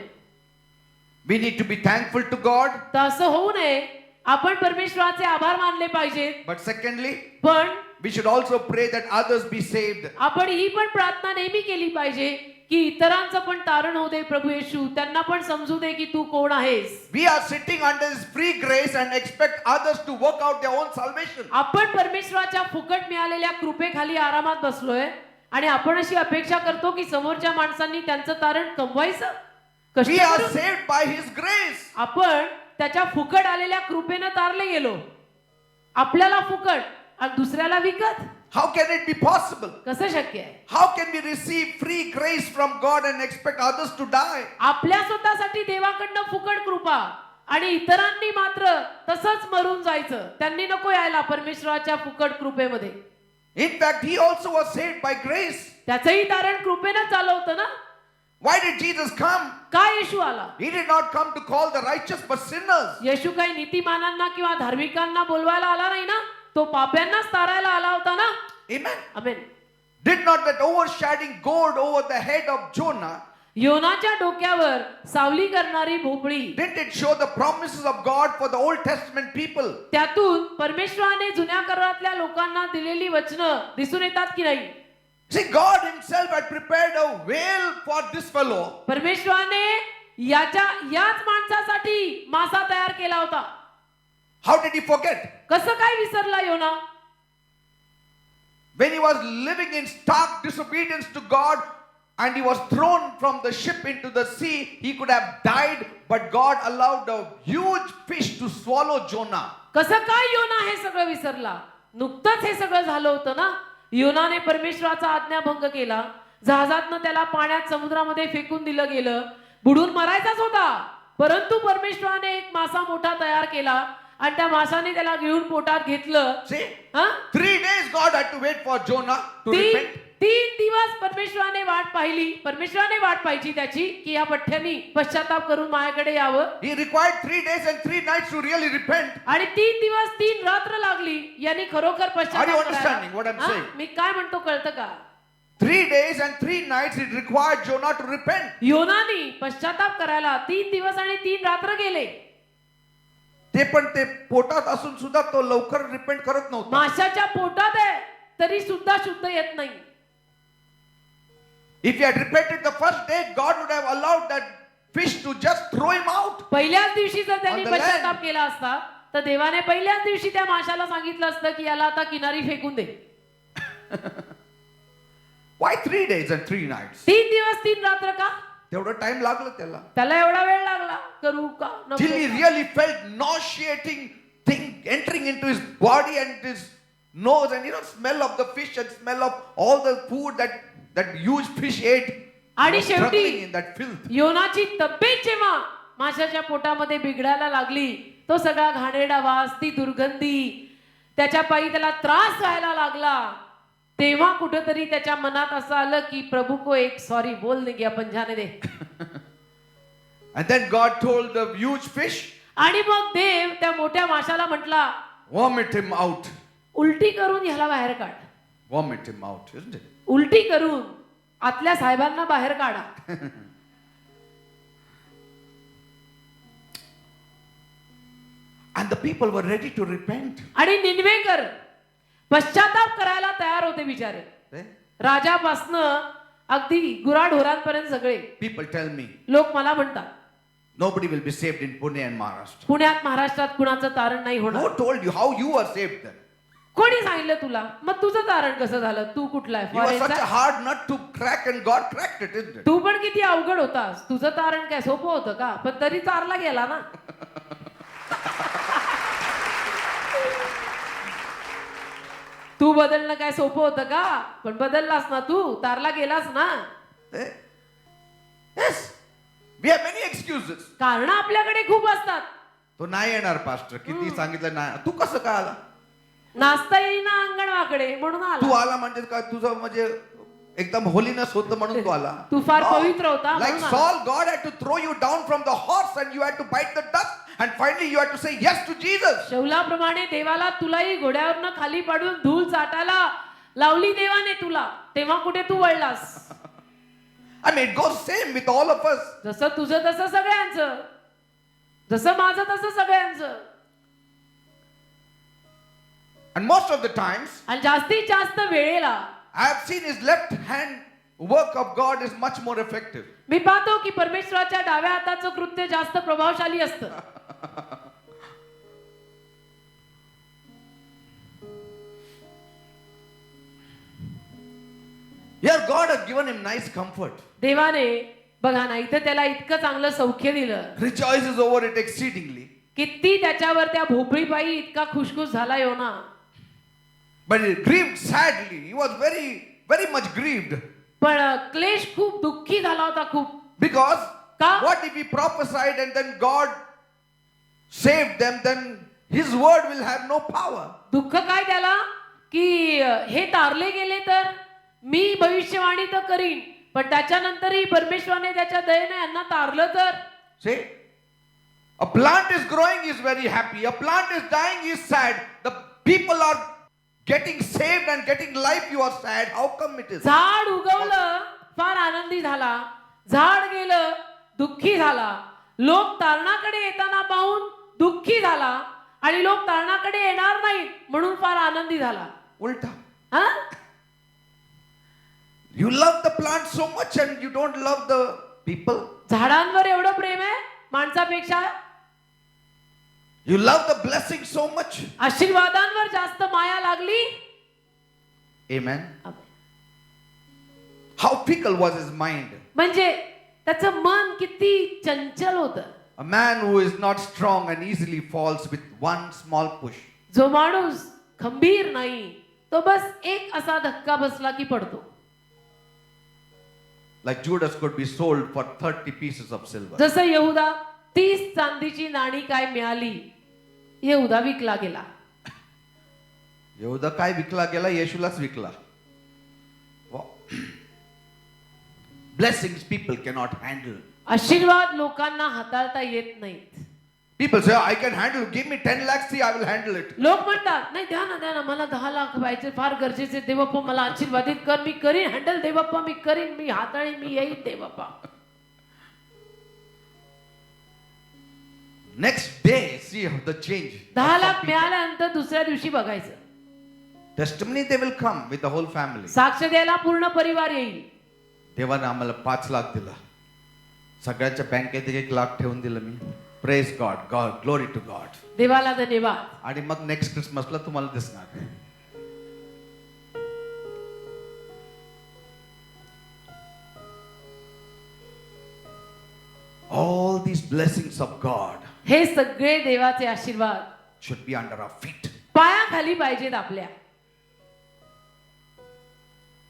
We need to be thankful to God. तर असं होऊ नये. आपण परमेश्वराचे आभार मानले पाहिजेत. But secondly, पण we should also pray that others be saved. आपण ही पण प्रार्थना नेहमी केली पाहिजे की इतरांचं पण तारण होऊ दे प्रभू येशू, त्यांना पण समजू दे की तू कोण आहेस. We are sitting under his free grace and expect others to work out their own salvation. आपण परमेश्वराच्या फुकट मिळालेल्या कृपेखाली आरामात बसलोय आणि आपण अशी अपेक्षा करतो की समोरच्या माणसांनी त्यांचं तारण कमवायचं. कष्ट We are करून. saved by his grace. आपण त्याच्या फुकट आलेल्या कृपेनं तारले गेलो. आपल्याला फुकट आणि दुसऱ्याला विकत. How can it be possible? कसं शक्य आहे? How can we receive free grace from God and expect others to die? आपल्या स्वतःसाठी देवाकडनं फुकट कृपा आणि इतरांनी मात्र तसंच मरून जायचं. त्यांनी नको यायला परमेश्वराच्या फुकट कृपेमध्ये. In fact, he also was saved by grace. त्याचंही तारण कृपेनं चालू होतं ना. Why did Jesus come? का येशू आला? He did not come to call the righteous but sinners. येशू काही नीतिमानांना किंवा धार्मिकांना बोलवायला आला नाही ना. तो पाप्यांनाच तारायला आला होता ना. Amen. Amen. Did not that overshadowing gourd over the head of Jonah, योनाच्या डोक्यावर सावली करणारी भोपळी, didn't it show the promises of God for the Old Testament people? त्यातून परमेश्वराने जुन्या करारातल्या लोकांना दिलेली वचनं दिसून येतात की नाही? See, God himself had prepared a veil for this fellow. परमेश्वराने याच माणसासाठी मासा तयार केला होता. How did he forget? कसं काय विसरला योना? When he was living in stark disobedience to God and he was thrown from the ship into the sea, he could have died, but God allowed a huge fish to swallow Jonah. कसं काय योना हे सगळं विसरला? नुकतंच हे सगळं झालं होतं ना. योनाने परमेश्वराचा आज्ञाभंग केला. जहाजातनं त्याला पाण्यात समुद्रामध्ये फेकून दिलं गेलं. बुडून मरायचाच होता. परंतु परमेश्वराने एक मासा मोठा तयार केला आणि त्या मासाने त्याला गिळून पोटात घेतलं. See, हा? 3 days God had to wait for Jonah to repent. 3 दिवस परमेश्वराने वाट पाहिली. परमेश्वराने वाट पाहिली त्याची की या पठ्ठ्यानी पश्चाताप करून माझ्याकडे यावं. He required 3 days and 3 nights to really repent. आणि 3 दिवस 3 रात्र लागली यांनी खरोखर Are you पश्चाताप understanding what I'm करायला. saying? हा? मी काय म्हणतो कळतं का? 3 days and 3 nights it required Jonah to repent. योनानी पश्चाताप करायला 3 दिवस आणि 3 रात्र गेले. ते पण ते पोटात असून सुद्धा तो लवकर रिपेंट करत नव्हता. माशाच्या पोटात आहे तरी सुद्धा शुद्ध येत नाही. If he had repented the first day, God would have allowed that fish to just throw him out. पहिल्याच दिवशी जर त्यांनी On the land. पश्चाताप केला असता तर देवाने पहिल्याच दिवशी त्या माशाला सांगितलं असतं की याला आता किनारी फेकून दे. Why 3 days and 3 nights? 3 दिवस 3 रात्र का? तेवढं टाइम लागलं त्याला. त्याला एवढा वेळ लागला. करू का नको Till he का? really felt nauseating thing entering into his body and his nose, and smell of the fish and smell of all the food that huge fish ate. He आणि was struggling शेवटी in that filth. योनाची तब्येत जेव्हा माशाच्या पोटामध्ये बिघडायला लागली, तो सगळा घाणेरडा वास, ती दुर्गंधी, त्याच्या पायी त्याला त्रास व्हायला लागला. तेव्हा कुठेतरी त्याच्या मनात असं आलं की प्रभू को एक सॉरी बोल दे गया पंजाने दे. And then God told the huge fish, आणि मग देव त्या मोठ्या माशाला म्हटला, vomit him out. उलटी करून ह्याला बाहेर काढ. Vomit him out, isn't it? उलटी करून आतल्या साहेबांना बाहेर काढा. And the people were ready to repent. आणि निन्वेकर पश्चाताप करायला तयार होते बिचारे. Eh? राजापासनं अगदी गुराढोरांपर्यंत सगळे People tell me, लोक मला म्हणतात nobody will be saved in Pune and Maharashtra. पुण्यात महाराष्ट्रात कुणाचं तारण नाही होणार. Who told you how you were saved then? कोणी सांगितलं तुला? मग तुझं तारण कसं झालं? तू कुठला आहे? You were such a फॉरेनचा? hard nut to crack and God cracked it, isn't it? तू पण किती अवघड होतास. तुझं तारण काय सोपं होतं का? पण तरी तारला गेला ना. तू बदलणं काय सोपं होतं का? पण बदललास ना, तू तारला गेलास ना. Eh? Yes. We have many excuses. कारण आपल्याकडे खूप असतात. तो नाही येणार पास्टर, किती सांगितलं नाही. तू कसं काय आला? नाचता येईना अंगण वाकडे म्हणून तू आला. आला म्हणजे काय, तुझं म्हणजे एकदम होलीनेस होतं म्हणून तू आला. तू फार पवित्र होता Like म्हणून आला. Saul, God had to throw you down from the horse and you had to bite the dust and finally you had to say yes to Jesus. शौलाप्रमाणे देवाला तुलाही घोड्यावरनं खाली पाडून धूळ चाटायला लावली देवाने तुला, तेव्हा कुठे तू वळलास? I mean, it goes same with all of us. जसं तुझं तसं सगळ्यांचं, जसं माझं तसं सगळ्यांचं. And most of the times, आणि जास्तीत जास्त वेळेला I have seen his left hand work of God is much more effective. मी पाहतो की परमेश्वराच्या डाव्या हाताचं कृत्य जास्त प्रभावशाली असतं. Here God has given him nice comfort. देवाने बघा ना, इथं त्याला इतकं चांगलं सौख्य दिलं, Rejoices over it exceedingly. किती त्याच्यावर त्या भोपळीबाई इतका खुशखुश झाला योना. But he grieved sadly. He was very, very much grieved. पण क्लेश खूप दुःखी झाला होता खूप. Because का? what if he prophesied and then God saved them, then his word will have no power. दुःख काय त्याला की हे तारले गेले तर मी भविष्यवाणी तर करीन, पण त्याच्यानंतरही परमेश्वराने त्याच्या दयेने यांना तारलं तर. See? A plant is growing, he is very happy. A plant is dying, he is sad. The people are getting saved and getting life, you are sad. How come it is? झाड उगवलं फार आनंदी झाला, झाड गेलं दुःखी झाला, लोक तारणाकडे येताना पाहून दुःखी झाला आणि लोक तारणाकडे येणार नाही म्हणून फार आनंदी झाला. Ulta. हा? You love the plant so much and you don't love the people. झाडांवर एवढं प्रेम आहे माणसापेक्षा, You love the blessing so much. आशीर्वादांवर जास्त माया लागली. Amen. How fickle was his mind? म्हणजे त्याचं मन किती चंचल होतं. A man who is not strong and easily falls with one small push. जो माणूस खंबीर नाही तो बस एक असा धक्का बसला की पडतो. Like Judas could be sold for 30 pieces of silver. जसं यहुदा 30 चांदीची नाणी काय मिळाली, यहुदा विकला गेला. येहुदा काय विकला गेला? येशूलाच विकला. Wow. Blessings people cannot handle. आशीर्वाद लोकांना हाताळता येत नाहीत. People say, I can handle. Give me 10 lakhs, see, I will handle it. लोक म्हणतात नाही द्या ना मला 10 लाख पाहिजे, फार गरजेचे, देवप्पा मला आशीर्वादित कर, मी करीन हँडल, देवप्पा मी करीन, मी हाताळीन, मी येईन देवप्पा. Next day, see the change. 10 lakh मिळाल्यानंतर दुसऱ्या दिवशी बघायचं Testimony, they will come with the whole family. साक्ष द्यायला पूर्ण परिवार येईल. देवाने आम्हाला 5 लाख दिला. सगळ्यांच्या बँकेत 1 लाख ठेवून दिलं मी. Praise God, God, glory to God. देवाला धन्यवाद. आणि मग नेक्स्ट क्रिसमसला तुम्हाला दिसणार. All these blessings of God हे सगळे देवाचे आशीर्वाद should be under our feet. पायाखाली पाहिजेत आपल्या.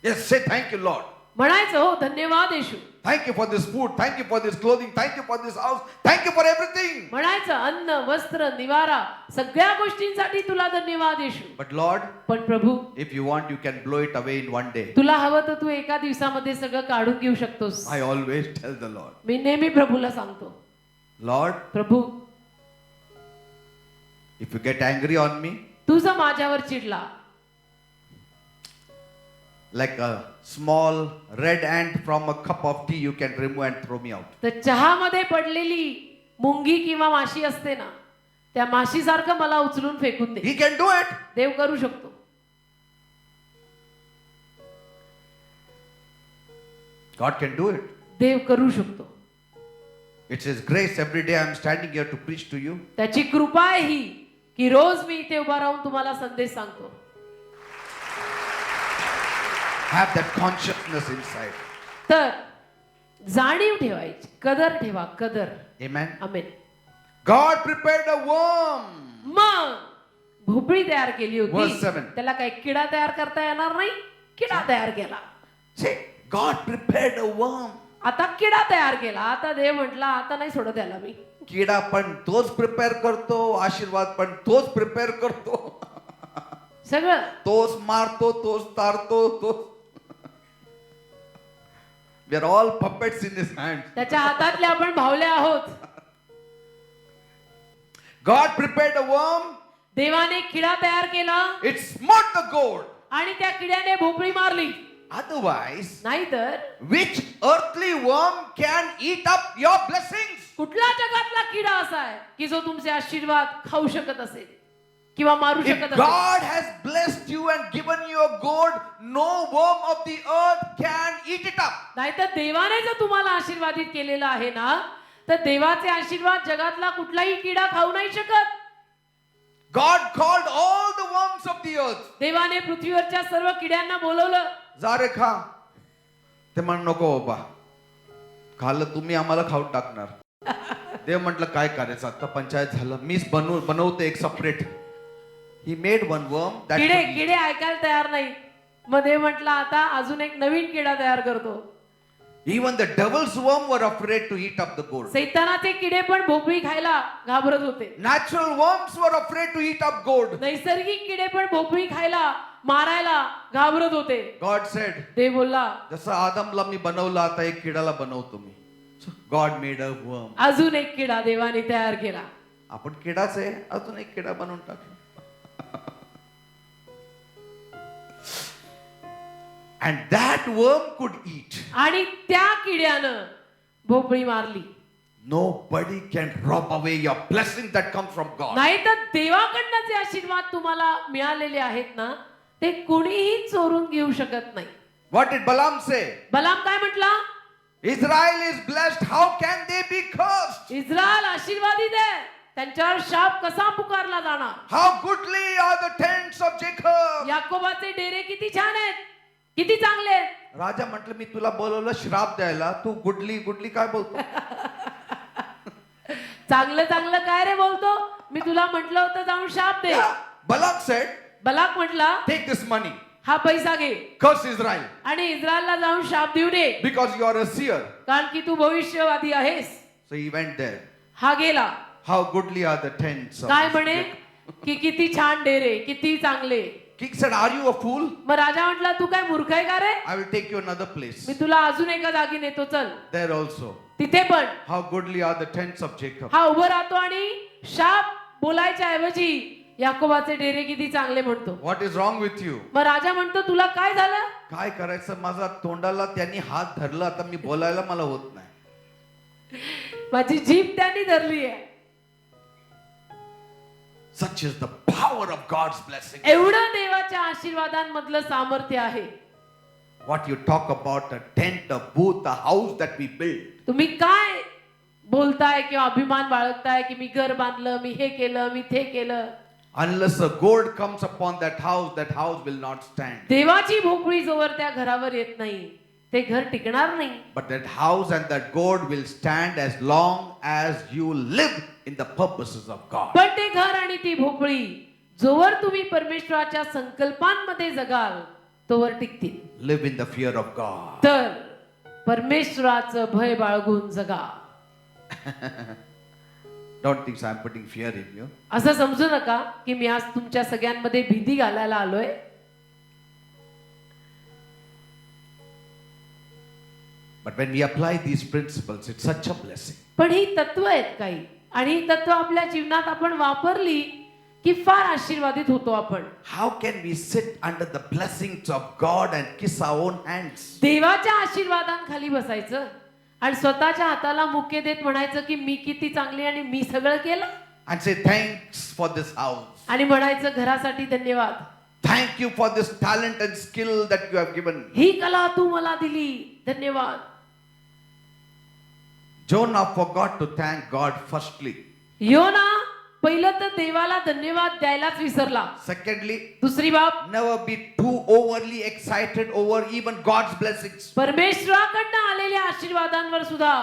Yes, say thank you, Lord. म्हणायचं हो धन्यवाद येशू. Thank you for this food. Thank you for this clothing. Thank you for this house. Thank you for everything. म्हणायचं अन्न वस्त्र निवारा सगळ्या गोष्टींसाठी तुला धन्यवाद येशू. But Lord, पण प्रभू if you want, you can blow it away in one day. तुला हवं तर तू एका दिवसामध्ये सगळं काढून घेऊ शकतोस. I always tell the Lord, मी नेहमी प्रभूला सांगतो, Lord, Prabhu if you get angry on me, तू जर माझ्यावर चिडला, like a small red ant from a cup of tea, you can remove and throw me out. तर चहामध्ये पडलेली मुंगी किंवा माशी असते ना, त्या माशीसारखं मला उचलून फेकून दे. He can do it. देव करू शकतो. God can do it. देव करू शकतो. It's His grace. Every day I'm standing here to preach to you. त्याची कृपा आहे ही की रोज मी इथे उभा राहून तुम्हाला संदेश सांगतो. Have that consciousness inside. तर जाणीव ठेवायची, कदर ठेवा, कदर. Amen. Amen. God prepared a worm. मग भोपळी तयार केली Verse होती 7. त्याला काही किडा तयार करता येणार नाही, किडा तयार केला. See, God prepared a worm. आता किडा तयार केला. आता देव म्हटला आता नाही सोडत याला मी. किडा पण तोच प्रिपेअर करतो, आशीर्वाद पण तोच प्रिपेअर करतो, सगळं तोच मारतो, तोच तारतो, तोच. We are all puppets in his hands. त्याच्या हातातले आपण भावले आहोत. God prepared a worm. देवाने किडा तयार केला It smote the gourd. आणि त्या किड्याने भोपळी मारली. Otherwise, नाहीतर which earthly worm can eat up your blessings? कुठला जगातला किडा असा आहे की जो तुमचे आशीर्वाद खाऊ शकत असेल किंवा मारू If शकत असेल. God has blessed you and given you a gourd, no worm of the earth can eat it up. नाहीतर देवाने जर तुम्हाला आशीर्वादित केलेलं आहे ना, तर देवाचे आशीर्वाद जगातला कुठलाही किडा खाऊ नाही शकत. God called all the worms of the earth. देवाने पृथ्वीवरच्या सर्व किड्यांना बोलवलं. जा रे खा. ते म्हण नको बाबा, खाल्लं तुम्ही आम्हाला खाऊन टाकणार. देव म्हटलं काय करायचं, आता पंचायत झालं, मीच बनवते एक separate. He made one worm that किडे could eat. किडे ऐकायला तयार नाही. मग देव म्हटला आता अजून एक नवीन किडा तयार करतो. Even the devil's worm were afraid to eat up the gourd. सैतानाचे किडे पण भोपळी खायला घाबरत होते. Natural worms were afraid to eat up gourd. नैसर्गिक किडे पण भोपळी खायला मारायला घाबरत होते. God said, देव बोलला जसं आदमला मी बनवलं, आता एक किडाला बनवतो मी. So God made a worm. अजून एक किडा देवाने तयार केला. आपण किडाच आहे, अजून एक किडा बनवून टाकला. And that worm could eat. आणि त्या किड्यानं भोपळी मारली. Nobody can rob away your blessing that comes from God. नाही तर देवाकडनं जे आशीर्वाद तुम्हाला मिळालेले आहेत ना, ते कोणीही चोरून घेऊ शकत नाही. What did Balaam say? बलाम काय म्हटला? Israel is blessed. How can they be cursed? Israel आशीर्वादित आहे, त्यांच्यावर शाप कसा पुकारला जाणार? How goodly are the tents of Jacob. याकोबाचे डेरे किती छान आहेत, किती चांगले आहेत. राजा म्हटलं मी तुला बोलवलं श्राप द्यायला, तू गुडली गुडली काय बोलतो? चांगलं चांगलं काय रे बोलतो? मी तुला म्हटलं होतं जाऊन शाप दे. Balak said, बलाक म्हटला take this money, हा पैसा घे curse Israel, आणि इस्रायलला जाऊन शाप देऊ दे, because you are a seer. कारण की तू भविष्यवादी आहेस. So he went there. हा गेला. How goodly are the tents of काय म्हणे Jacob. की किती छान डेरे, किती चांगले. King said, are you a fool? मग राजा म्हटला तू काय मूर्ख आहे का रे? I will take you another place. मी तुला अजून एका जागी नेतो, चल. There also. तिथे पण How goodly are the tents of Jacob. हा उभं राहतो आणि शाप बोलायच्या ऐवजी याकोबाचे डेरे किती चांगले म्हणतो. What is wrong with you? मग राजा म्हणतो तुला काय झालं? काय करायचं, माझा तोंडाला त्यांनी हात धरला, आता मी बोलायला मला होत नाही. माझी जीभ त्यांनी धरली आहे. Such is the power of God's blessing. एवढं देवाच्या आशीर्वादांमधलं सामर्थ्य आहे. What you talk about, a tent, a booth, a house that we build. तुम्ही काय बोलताय किंवा अभिमान बाळगताय की मी घर बांधलं, मी हे केलं, मी ते केलं. Unless a gourd comes upon that house will not stand. देवाची भोपळी जोवर त्या घरावर येत नाही, ते घर टिकणार नाही. But that house and that gourd will stand as long as you live in the purposes of God. पण ते घर आणि ती भोपळी जोवर तुम्ही परमेश्वराच्या संकल्पांमध्ये जगाल तोवर टिकतील. Live in the fear of God. तर परमेश्वराचं भय बाळगून जगा. Don't think I'm putting fear in you. असं समजू नका की मी आज तुमच्या सगळ्यांमध्ये भीती घालायला आलोय. But when we apply these principles, it's such a blessing. पण ही तत्व आहेत काही, आणि ही तत्व आपल्या जीवनात आपण वापरली की फार आशीर्वादित होतो आपण. How can we sit under the blessings of God and kiss our own hands? देवाच्या आशीर्वादांखाली बसायचं आणि स्वतःच्या हाताला मुके देत म्हणायचं की मी किती चांगली आणि मी सगळं केलं, And say thanks for this house. आणि म्हणायचं घरासाठी धन्यवाद, Thank you for this talent and skill that you have given me. ही कला तू मला दिली, धन्यवाद. Jonah forgot to thank God firstly. योना पहिलं तर देवाला धन्यवाद द्यायलाच विसरला. Secondly, दुसरी बाब, never be too overly excited over even God's blessings. परमेश्वराकडनं आलेल्या आशीर्वादांवर सुद्धा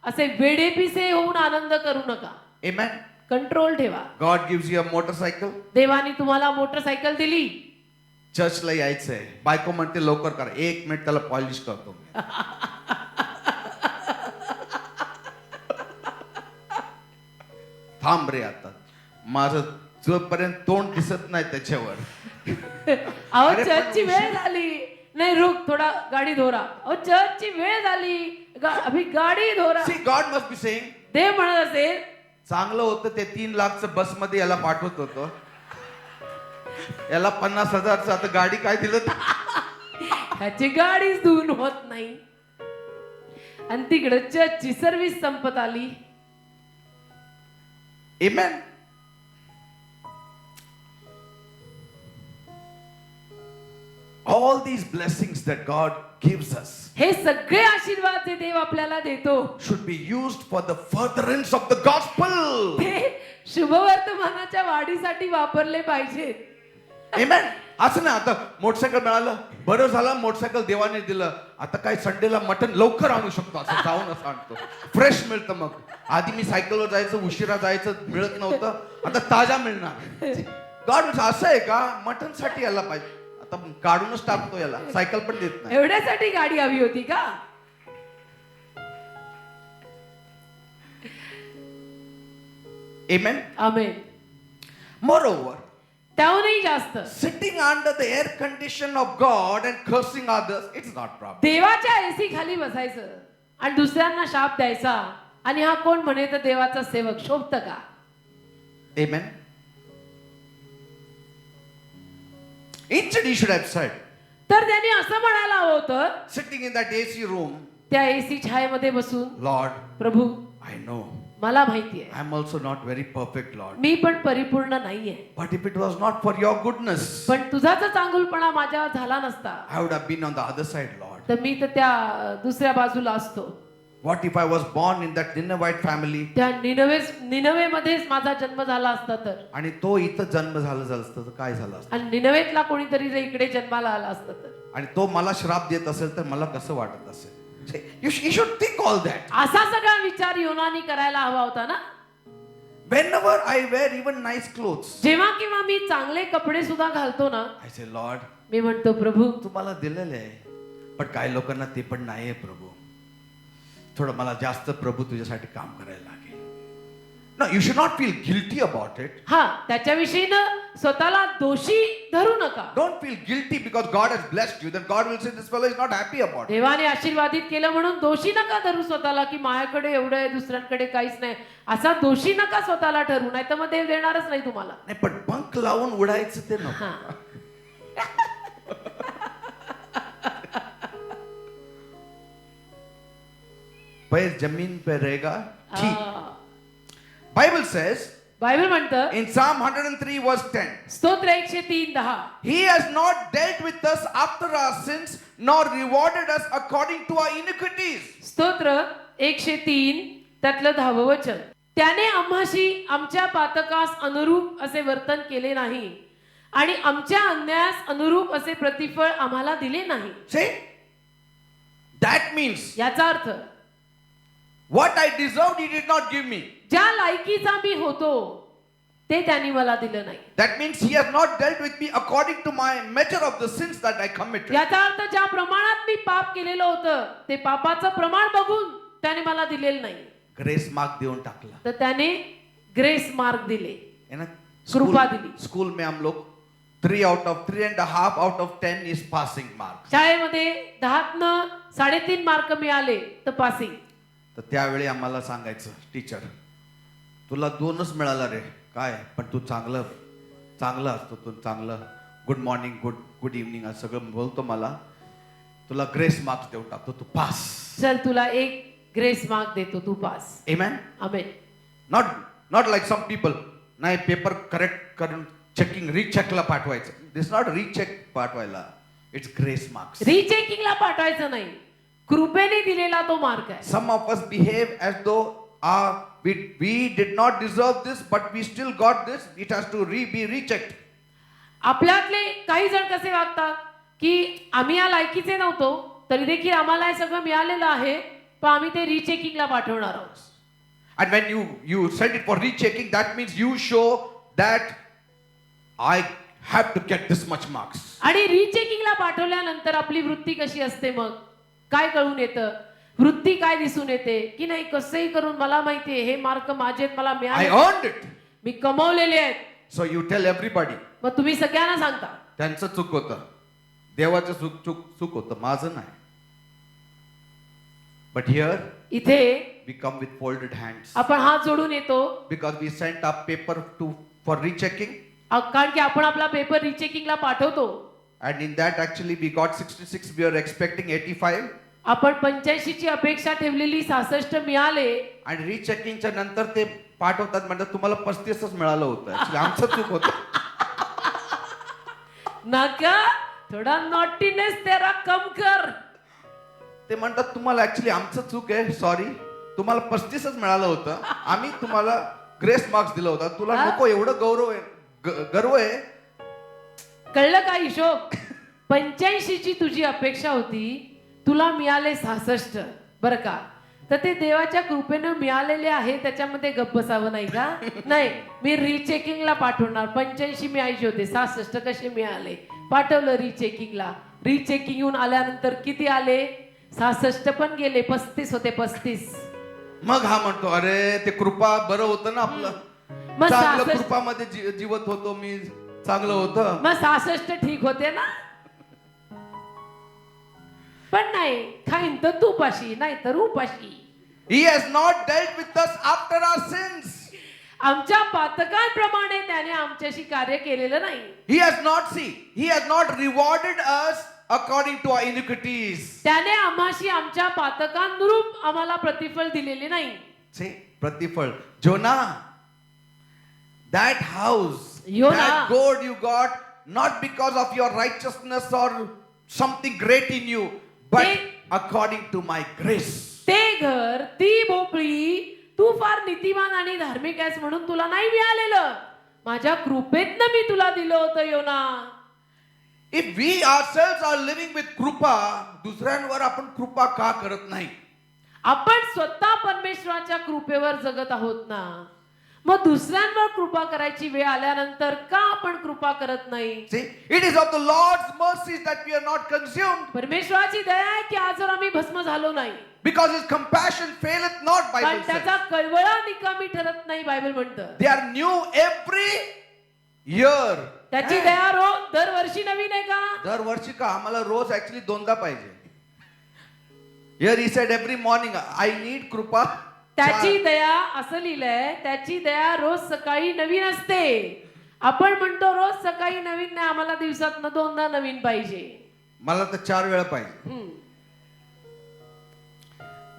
असे वेडेपिसे होऊन आनंद करू नका. Amen. कंट्रोल ठेवा. God gives you a motorcycle. देवाने तुम्हाला मोटरसायकल दिली. चर्चला यायचंय, बायको म्हणते लवकर करा, 1 मिनिट त्याला पॉलिश करतो मी. थांब रे आता, माझं जोपर्यंत तोंड दिसत नाही त्याच्यावर. अहो अरे पण चर्चची वेळ झाली. नाही रुक, थोडा गाडी धोरा. अहो चर्चची वेळ झाली, अभि गाडी धोरा. See, God must be saying, देव म्हणत असेल चांगलं होतं ते 3 लाखचं बसमध्ये याला पाठवत होतं, याला 50,000चं आता गाडी काय दिलं. ह्याची गाडीच धुवून होत नाही. आणि तिकडे चर्चची सर्व्हिस संपत आली. Amen. All these blessings that God gives us हे सगळे आशीर्वाद जे देव आपल्याला देतो should be used for the furtherance of the gospel. ते शुभवर्तमानाच्या वाढीसाठी वापरले पाहिजेत. Amen. असं नाही आता मोटरसायकल मिळालं, बरं झालं मोटरसायकल देवाने दिलं, आता काय संडेला मटन लवकर आणू शकतो, असं जाऊन असं आणतो, फ्रेश मिळतं. मग आधी मी सायकलवर जायचं, उशिरा जायचं, मिळत नव्हतं, आता ताजा मिळणार. गॉड असं आहे का, मटन साठी यायला पाहिजे, आता काढूनच टाकतो याला, सायकल पण देत नाही. एवढ्यासाठी गाडी हवी होती का? Amen. आमेन. Moreover, त्याहूनही जास्त sitting under the air condition of God and cursing others, it's not problem. देवाच्या एसी खाली बसायचं आणि दुसऱ्यांना शाप द्यायचा, आणि हा कोण म्हणे तर देवाचा सेवक, शोभत का? Amen. Instead, he should have said, तर त्यांनी असं म्हणायला हवं होतं, sitting in that AC room, त्या एसी छायेमध्ये बसून, Lord, प्रभू I know मला माहिती आहे I'm also not very perfect, Lord. मी पण परिपूर्ण नाहीये, But if it was not for your goodness, पण तुझा जर चांगुलपणा माझ्यावर झाला नसता I would have been on the other side, Lord. तर मी तर त्या दुसऱ्या बाजूला असतो. What if I was born in that Ninevite family? त्या निनवेमध्येच माझा जन्म झाला असता तर, आणि तो इथं जन्म झालं असतं तर काय झालं असतं? आणि निनवेतला कोणीतरी जर इकडे जन्माला आला असता तर, आणि तो मला श्राप देत असेल तर मला कसं वाटत असेल? You should think all that. असा सगळा विचार योनानी करायला हवा होता ना. Whenever I wear even nice clothes, जेव्हा किंवा मी चांगले कपडे सुद्धा घालतो ना, I say, Lord, मी म्हणतो प्रभू तुम्हाला दिलेले आहे, पण काही लोकांना ते पण नाहीये प्रभू. थोडं मला जास्त प्रभू तुझ्यासाठी काम करायला लागेल. No, you should not feel guilty about it. हा, त्याच्याविषयी ना स्वतःला दोषी धरू नका. Don't feel guilty because God has blessed you. Then God will say this fellow is not happy about it. देवाने आशीर्वादित केलं म्हणून दोषी नका धरू स्वतःला, की माझ्याकडे एवढं आहे दुसऱ्यांकडे काहीच नाही, असा दोषी नका स्वतःला ठरवू, नाही तर मग देव देणारच नाही तुम्हाला. नाही, पण पंख लावून उडायचं ते नको. हा. पैर जमीन पे रहेगा ठीक. हा. Bible says बायबल म्हणतं in Psalm 103 verse 10, स्तोत्र 103:10, He has not dealt with us after our sins, nor rewarded us according to our iniquities. स्तोत्र 103 त्यातलं 10वं वचन, त्याने आम्हाशी आमच्या पातकास अनुरूप असे वर्तन केले नाही आणि आमच्या अन्यायास अनुरूप असे प्रतिफळ आम्हाला दिले नाही. See, that means याचा अर्थ what I deserved, He did not give me. ज्या लायकीचा मी होतो ते त्यांनी मला दिलं नाही. That means He has not dealt with me according to my measure of the sins that I committed. याचा अर्थ ज्या प्रमाणात मी पाप केलेलं होतं ते पापाचं प्रमाण बघून त्याने मला दिलेलं नाही, ग्रेस मार्क देऊन टाकला तर त्याने ग्रेस मार्क दिले, है ना. कृपा दिली. स्कूल में हम लोग 3.5 out of 10 is passing mark. शाळेमध्ये 10तनं 3.5 मार्क मिळाले तर पासिंग. तर त्यावेळी आम्हाला सांगायचं, टीचर तुला 2च मिळाला रे, काय पण तू चांगलं असतो, तू चांगलं गुड मॉर्निंग गुड इव्हनिंग असं सगळं बोलतो, मला तुला ग्रेस मार्क्स देऊन टाकतो, तू पास. चल तुला एक ग्रेस मार्क देतो, तू pass. Amen. Amen. Not like some people, नाही पेपर करेक्ट करून चेकिंग रीचेकला पाठवायचं. दिस नॉट रीचेक पाठवायला, इट्स ग्रेस मार्क्स. रीचेकिंगला पाठवायचं नाही, कृपेने दिलेला तो मार्क आहे. Some of us behave as though we did not deserve this, but we still got this. It has to be rechecked. आपल्यातले काही जण कसे वागतात की आम्ही या लायकीचे नव्हतो तरी देखील आम्हाला हे सगळं मिळालेलं आहे, पण आम्ही ते रीचेकिंगला पाठवणार आहोत. And when you send it for rechecking, that means you show that I have to get this much marks. आणि रिचेकिंगला पाठवल्यानंतर आपली वृत्ती कशी असते मग काय कळून येतं वृत्ती काय दिसून येते की नाही कसंही करून मला माहितीये हे मार्क माझे आहेत, मला I मिळाले earned it. मी कमवलेले आहेत. So you tell everybody. मग तुम्ही सगळ्यांना सांगता त्यांचं चूक होतं, देवाचं चूक होतं, माझं नाही. But here इथे we come with folded hands आपण हात जोडून येतो because we sent our paper for rechecking, कारण की आपण आपला पेपर रिचेकिंगला पाठवतो. and in that actually we got 66. We are expecting 85. आपण 85 ची अपेक्षा ठेवलेली 66 मिळाले आणि रिचेकिंगच्या नंतर ते पाठवतात म्हणतात तुम्हाला 35च मिळालं होतं. Actually आमचं चूक होतं. नका थोडा नॉटीनेस तेरा कम कर. ते म्हणतात तुम्हाला ऍक्च्युली आमचं चूक आहे, सॉरी, तुम्हाला 35च मिळालं होतं, आम्ही तुम्हाला ग्रेस मार्क्स दिला होता, तुला नको एवढं गर्व आहे. कळलं का हिशोब 85 ची तुझी अपेक्षा होती, तुला मिळाले 66. बरं का, तर ते देवाच्या कृपेनं मिळालेले आहे, त्याच्यामध्ये गप्प बसावं नाही का. नाही, मी रिचेकिंगला पाठवणार. 85 मिळायचे होते, 66 कसे मिळाले, पाठवलं रिचेकिंगला. रिचेकिंग आल्यानंतर किती आले, 66 पण गेले, 35 होते, 35. मग हा म्हणतो अरे ते कृपा बरं होतं ना आपलं, मग चांगलं 66 कृपामध्ये जीवत होतो मी, चांगलं होतं. मग 66 ठीक होते ना. पण नाही, खाईन तर तू पाशी, नाही तर उपाशी. He has not dealt with us after our sins. आमच्या पातकांप्रमाणे त्याने आमच्याशी कार्य केलेलं नाही. He has not rewarded us according to our iniquities. त्याने आम्हाशी आमच्या पातकांनुरूप आम्हाला प्रतिफळ दिलेले नाही. See, प्रतिफळ. Jonah, that house, Jonah. that gold you got not because of your righteousness or something great in you, but according to my grace. ते घर, ती भोपळी तू फार नीतिमान आणि धार्मिक आहेस म्हणून तुला नाही मिळालेलं, माझ्या कृपेतनं मी तुला दिलं होतं. योना, If we ourselves are living with कृपा, दुसऱ्यांवर आपण कृपा का करत नाही? आपण स्वतः परमेश्वराच्या कृपेवर जगत आहोत ना, मग दुसऱ्यांवर कृपा करायची वेळ आल्यानंतर का आपण कृपा करत नाही? See, it is of the Lord's mercies that we are not consumed, परमेश्वराची दया आहे की आजवर आम्ही भस्म झालो नाही, because His compassion faileth not. कारण Bible त्याचा says कळवळा निकामी ठरत नाही. बायबल म्हणतं they are new every year. त्याची दया रोज दरवर्षी नवीन आहे का? दरवर्षी का, आम्हाला रोज ऍक्च्युली दोनदा पाहिजे. Here he said every morning I need कृपा. त्याची दया असं लिहिलंय, त्याची दया रोज सकाळी नवीन असते. आपण म्हणतो रोज सकाळी नवीन नाही, आम्हाला दिवसात दोनदा नवीन पाहिजे. मला तर 4 वेळा पाहिजे. हम्म.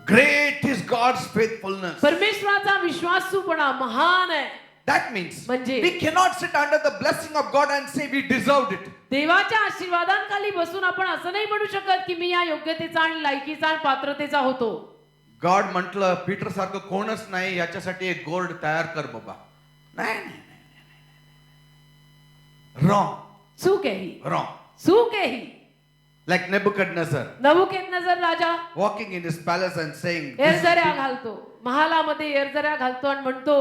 Great is God's faithfulness. परमेश्वराचा विश्वासूपणा महान आहे. That means म्हणजे we cannot sit under the blessing of God and say we deserved it. देवाच्या आशीर्वादांखाली बसून आपण असं नाही म्हणू शकत की मी या योग्यतेचा आणि लायकीचा आणि पात्रतेचा होतो. गॉड म्हटलं पीटर सारखं कोणच नाही, याच्यासाठी एक गोल्ड तयार कर बाबा. नाही, रॉंग. चूक आहे ही, रॉंग. चूक आहे ही. Like Nebuchadnezzar नबुकदनेस्झर Raja walking in his palace and saying, एरझऱ्या घालतो, महालामध्ये एरझऱ्या घालतो आणि म्हणतो,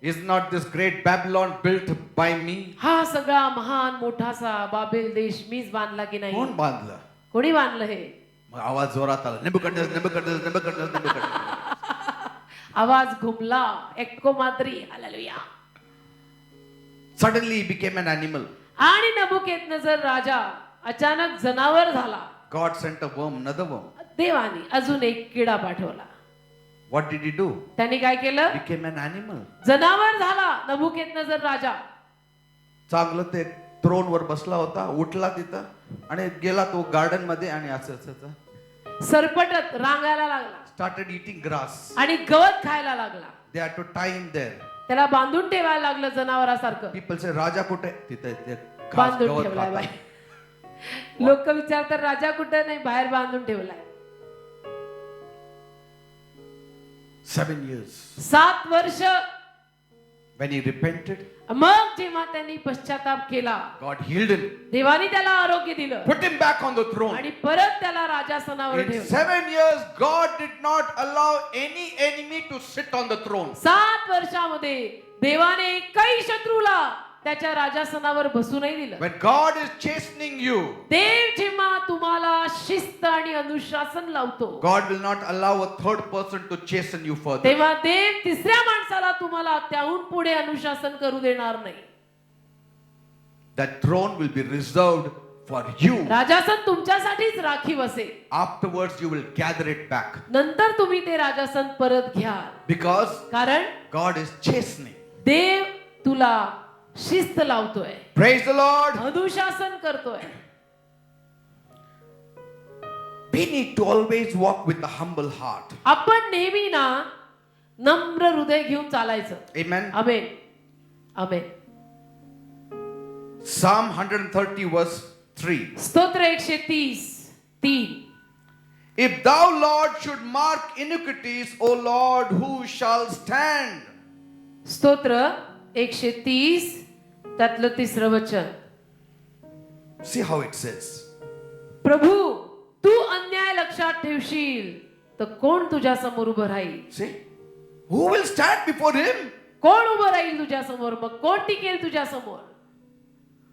is not this great Babylon built by me? हा सगळा महान मोठासा बाबेल देश मीच बांधला की नाही? कोण बांधलं? कोणी बांधलं हे? मग आवाज जोरात आला, नेबुकडनेझर, नेबुकडनेझर, नेबुकडनेझर, नेबुकडनेझर. आवाज घुमला, एक्को माद्री, hallelujah. Suddenly he became an animal. आणि नबुकदनेस्झर राजा अचानक जनावर झाला. God sent a worm, another worm. देवाने अजून एक किडा पाठवला. What did he do? त्यांनी काय केलं? Became an animal. जनावर झाला नबुकदनेस्झर राजा. चांगलं ते throne वर बसला होता, उठला तिथं आणि गेला तो गार्डन मध्ये आणि असं सरपटत रांगायला लागला started eating grass. आणि गवत खायला लागला. They had to tie him there. त्याला बांधून ठेवायला लागलं जनावरासारखं. People say राजा कुठे? तिथे ते घास बांधून गवत ठेवलाय बाई. खातात. लोक विचारतात राजा कुठे? नाही, बाहेर बांधून ठेवलाय. 7 years. 7 वर्ष When he repented, मग जेव्हा त्यांनी पश्चाताप केला, God healed him, देवाने त्याला आरोग्य दिलं put him back on the throne. आणि परत त्याला राजासनावर In ठेवलं. 7 years, God did not allow any enemy to sit on the throne. 7 वर्षामध्ये देवाने काही शत्रूला त्याच्या राजासनावर बसू नाही दिलं. When God is chastening you, देव जेव्हा तुम्हाला शिस्त आणि अनुशासन लावतो, God will not allow a third person to chasten you further. तेव्हा देव तिसऱ्या माणसाला तुम्हाला त्याहून पुढे अनुशासन करू देणार नाही. That throne will be reserved for you. राजासन तुमच्यासाठीच राखीव असेल. Afterwards, you will gather it back. नंतर तुम्ही ते राजासन परत घ्या, Because कारण God is chastening. देव तुला शिस्त लावतोय, Praise the Lord. अनुशासन करतोय. We need to always walk with a humble heart. आपण नेहमी ना नम्र हृदय घेऊन चालायचं. Amen. आमेन, आमेन. Psalm 130 verse 3. स्तोत्र 130:3. If thou, Lord, should mark iniquities, O Lord, who shall stand? स्तोत्र 130 त्यातलं 3रं वचन. See how it says. प्रभू तू अन्याय लक्षात ठेवशील तर कोण तुझ्या समोर उभं राहील? See? Who will stand before him? कोण उभं राहील तुझ्या समोर? मग कोण टिकेल तुझ्या समोर?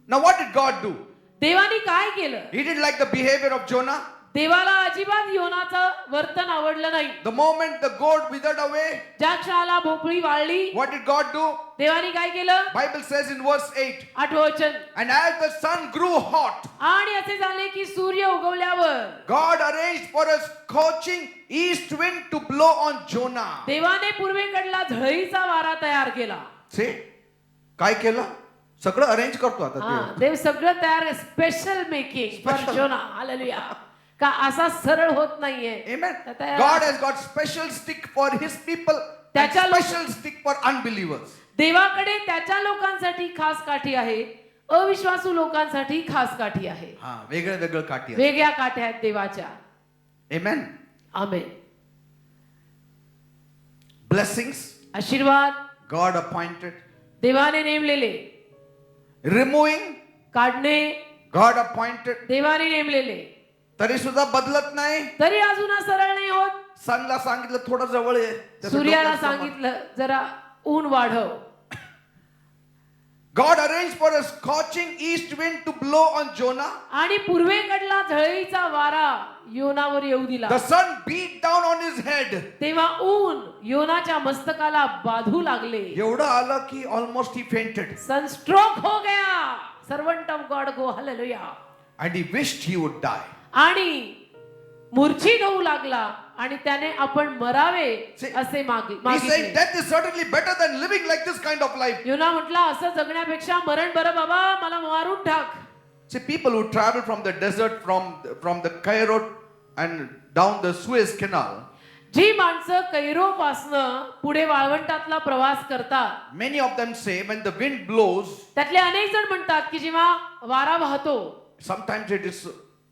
Now what did God do? देवाने काय केलं? He didn't like the behavior of Jonah. देवाला अजिबात योनाचं वर्तन आवडलं नाही. The moment the gourd withered away, ज्या क्षणाला भोपळी वाळली, what did God do? देवाने काय केलं? Bible says in verse 8, 8वं वचन. and as the sun grew hot, आणि असे झाले की सूर्य उगवल्यावर God arranged for a scorching east wind to blow on Jonah. देवाने पूर्वेकडला झळीचा वारा तयार केला. See? काय केलं? सगळं अरेंज करतो आता हा, देव. देव सगळं तयार, स्पेशल मेकिंग फॉर Special. जोना. हालेलुया. का असा सरळ होत नाहीये. Amen. तर तयार- God has got special stick for his people and त्याच्या लोक- special stick for unbelievers. देवाकडे त्याच्या लोकांसाठी खास काठी आहे, अविश्वासू लोकांसाठी खास काठी आहे. हा, वेगळं वेगळं काठी आहे. वेगळ्या काठ्या आहेत देवाच्या. Amen. आमेन. Blessings, आशीर्वाद God appointed. देवाने नेमलेले, Removing, काढणे God appointed. देवाने नेमलेले, तरी सुद्धा बदलत नाही. तरी अजून सरळ नाही होत. सनला सांगितलं थोडं जवळ आहे. त्याचं सूर्याला डोक्यात समोर. सांगितलं जरा ऊन वाढव. God arranged for a scorching east wind to blow on Jonah. आणि पूर्वेकडला झळीचा वारा योनावर येऊ दिला. The sun beat down on his head. तेव्हा ऊन योनाच्या मस्तकाला बाधू लागले. एवढं आलं की almost he fainted. सनस्ट्रोक हो गया. Servant of God go hallelujah. And he wished he would die. आणि मूर्छित होऊ लागला आणि त्याने आपण मरावे See, असे He मागितले. said death is certainly better than living like this kind of life. योना म्हटला असं जगण्यापेक्षा मरण बरं बाबा, मला मारून टाक. See, people who travel from the desert, from the Cairo and down the Suez Canal, जी माणसं कैरो पासनं पुढे वाळवंटातला प्रवास करतात, many of them say when the wind blows, त्यातले अनेक जण म्हणतात की जेव्हा वारा वाहतो, sometimes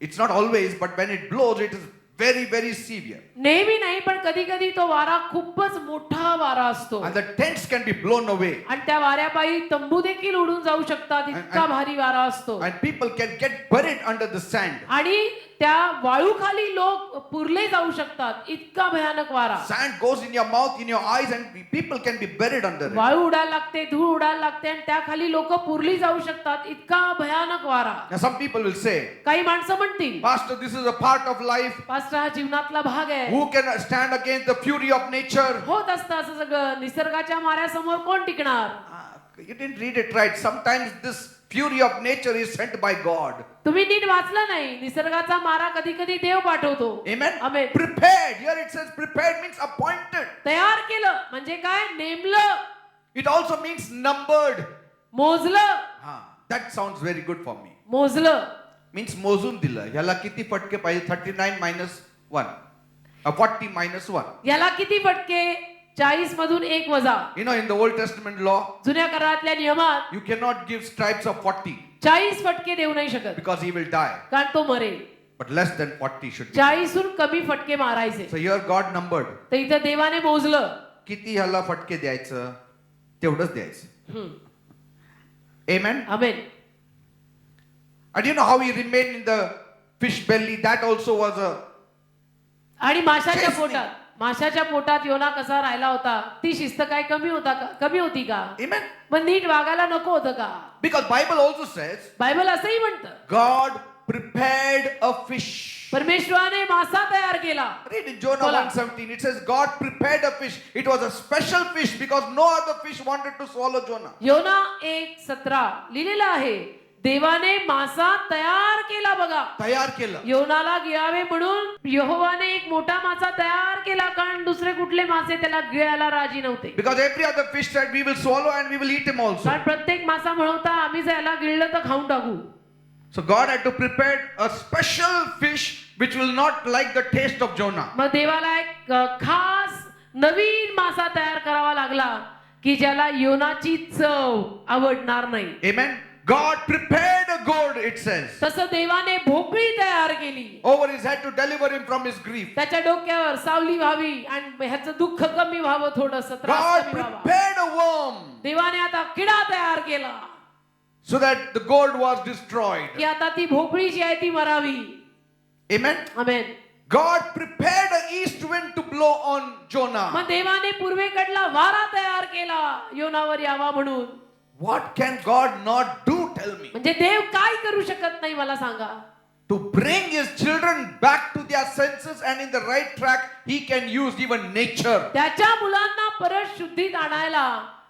it's not always, but when it blows, it is very, very severe. नेहमी नाही पण कधी कधी तो वारा खूपच मोठा वारा असतो And the tents can be blown away. आणि त्या वाऱ्यापायी तंबू देखील उडून जाऊ शकतात. इतका भारी वारा असतो And people can get buried under the sand. आणि त्या वाळूखाली लोक पुरले जाऊ शकतात. इतका भयानक वारा. Sand goes in your mouth, in your eyes, and people can be buried under it. वाळू उडायला लागते, धूळ उडायला लागते आणि त्याखाली लोक पुरली जाऊ शकतात. इतका भयानक वारा. Now some people will say, काही माणसं म्हणतील, Pastor, this is a part of life. Pastor हा जीवनातला भाग आहे. Who can stand against the fury of nature? होत असतं असं सगळं. निसर्गाच्या माऱ्यासमोर कोण टिकणार? You didn't read it right. Sometimes this fury of nature is sent by God. तुम्ही नीट वाचलं नाही. निसर्गाचा मारा कधी कधी देव पाठवतो. Amen. Amen. Prepared. Here it says prepared means appointed. तयार केलं म्हणजे काय? नेमलं, It also means numbered. मोजलं. That sounds very good for me. मोजलं Means मोजून दिलं. ह्याला किती फटके पाहिजे? 39 minus 1. 40 minus 1. याला किती फटके? 40 मधून 1 वजा. You know, in the Old Testament law, जुन्या करारातल्या नियमात you cannot give stripes of 40 40 फटके देऊ नाही शकत, because he will die. कारण तो मरेल. But less than 40 should be. 40हून कमी फटके मारायचे. So here God numbered. तर इथं देवाने मोजलं. किती ह्याला फटके द्यायचं तेवढंच द्यायचं. Amen. Amen. And you know how he remained in the fish belly? That also was a आणि माशाच्या Chastening. पोटात योना कसा राहिला होता, ती शिस्त काय कमी होती का? Amen. मग नीट वागायला नको होतं का? Because Bible also says Bible असंही म्हणतं, God prepared a fish. परमेश्वराने मासा तयार केला. Read in Jonah Bola. 1:17. It says God prepared a fish. It was a special fish because no other fish wanted to swallow Jonah. योना 1:17 लिहिलेलं आहे, देवाने मासा तयार केला बघा. तयार केलं. योनाला गिळावे म्हणून यहोवाने एक मोठा मासा तयार केला, कारण दुसरे कुठले मासे त्याला गिळायला राजी नव्हते. Because every other fish said we will swallow and we will eat him also. कारण प्रत्येक मासा म्हणता आम्ही याला गिळलं तर खाऊन टाकू. So God had to prepare a special fish which will not like the taste of Jonah. मग देवाला एक खास नवीन मासा तयार करावा लागला की ज्याला योनाची चव आवडणार नाही. Amen. God prepared a gourd, it says, तसं देवाने भोपळी तयार केली, over his head to deliver him from his grief. त्याच्या डोक्यावर सावली व्हावी आणि ह्याचं दुःख कमी व्हावं, थोडंसं त्रास God कमी व्हावा. prepared a worm देवाने आता किडा तयार केला so that the gourd was destroyed. की आता ती भोपळी जी आहे ती Maravi. Amen. Amen. God prepared an east wind to blow on Jonah. मग देवाने पूर्वेकडला वारा तयार केला योनावर यावा म्हणून. What can God not do? Tell me. म्हणजे देव काय करू शकत नाही मला सांगा. To bring his children back to their senses and in the right track, he can use even nature. त्याच्या मुलांना परत शुद्धीत आणायला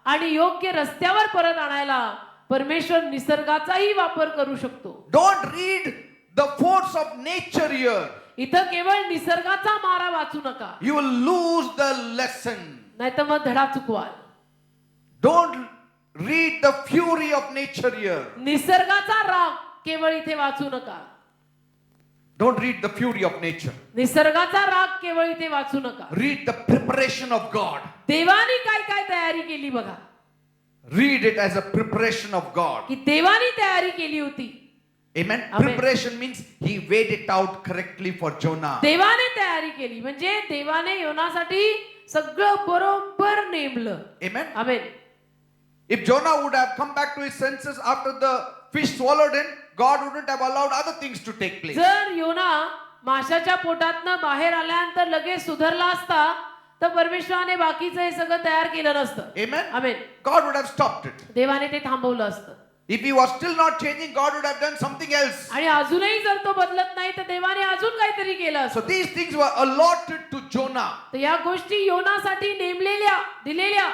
आणि योग्य रस्त्यावर परत आणायला परमेश्वर निसर्गाचाही वापर करू शकतो. Don't read the force of nature here. इथं केवळ निसर्गाचा मारा वाचू नका, You will lose the lesson. नाहीतर मग धडा चुकवाल. Don't read the fury of nature here. निसर्गाचा राग केवळ इथे वाचू नका. Don't read the fury of nature. निसर्गाचा राग केवळ इथे वाचू नका. Read the preparation of God. देवाने काय काय तयारी केली बघा. Read it as a preparation of God. की देवाने तयारी केली होती. Amen. Amen. Preparation means he weighed it out correctly for Jonah. देवाने तयारी केली म्हणजे देवाने योनासाठी सगळं बरोबर नेमलं. Amen. Amen. If Jonah would have come back to his senses after the fish swallowed him, God wouldn't have allowed other things to take place. जर योना माशाच्या पोटातनं बाहेर आल्यानंतर लगेच सुधारला असता तर परमेश्वराने बाकीचं हे सगळं तयार केलं नसतं. Amen. Amen. God would have stopped it. देवाने ते थांबवलं असतं. If he was still not changing, God would have done something else. आणि अजूनही जर तो बदलत नाही तर देवाने अजून काहीतरी केलं So असतं. these things were allotted to Jonah. तर या गोष्टी योनासाठी नेमलेल्या दिलेल्या.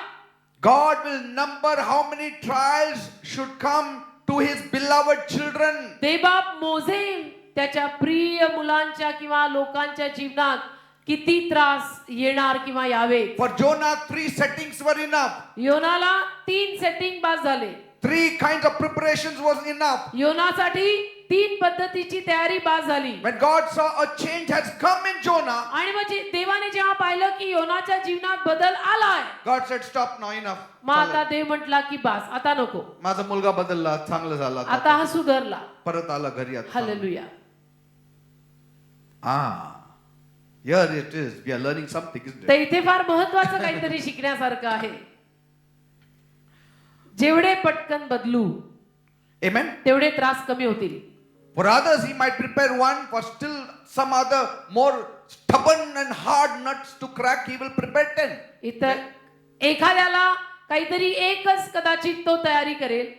God will number how many trials should come to his beloved children. देवबाप मोजेल त्याच्या प्रिय मुलांच्या किंवा लोकांच्या जीवनात किती त्रास येणार किंवा यावे. For Jonah, 3 settings were enough. योनाला 3 setting pass झाले. 3 kinds of preparations was enough. योनासाठी 3 पद्धतीची तयारी पास झाली. When God saw a change has come in Jonah, आणि मग देवाने जेव्हा पाहिलं की योनाच्या जीवनात बदल आलाय, God said, stop now, enough. मग आता देव म्हटला की बास, आता नको, माझा मुलगा बदलला, चांगलं झालं आता हा सुधारला. परत आला घरी आता. Hallelujah. Here it is. We are learning something, isn't तर it? इथे फार महत्वाचं काहीतरी शिकण्यासारखं आहे. जेवढे पटकन बदलू Amen. तेवढे त्रास कमी होतील. For others, he might prepare one. For still some other more stubborn and hard nuts to crack, he will prepare 10. इतर एखाद्याला काहीतरी एकच कदाचित तो तयारी करेल,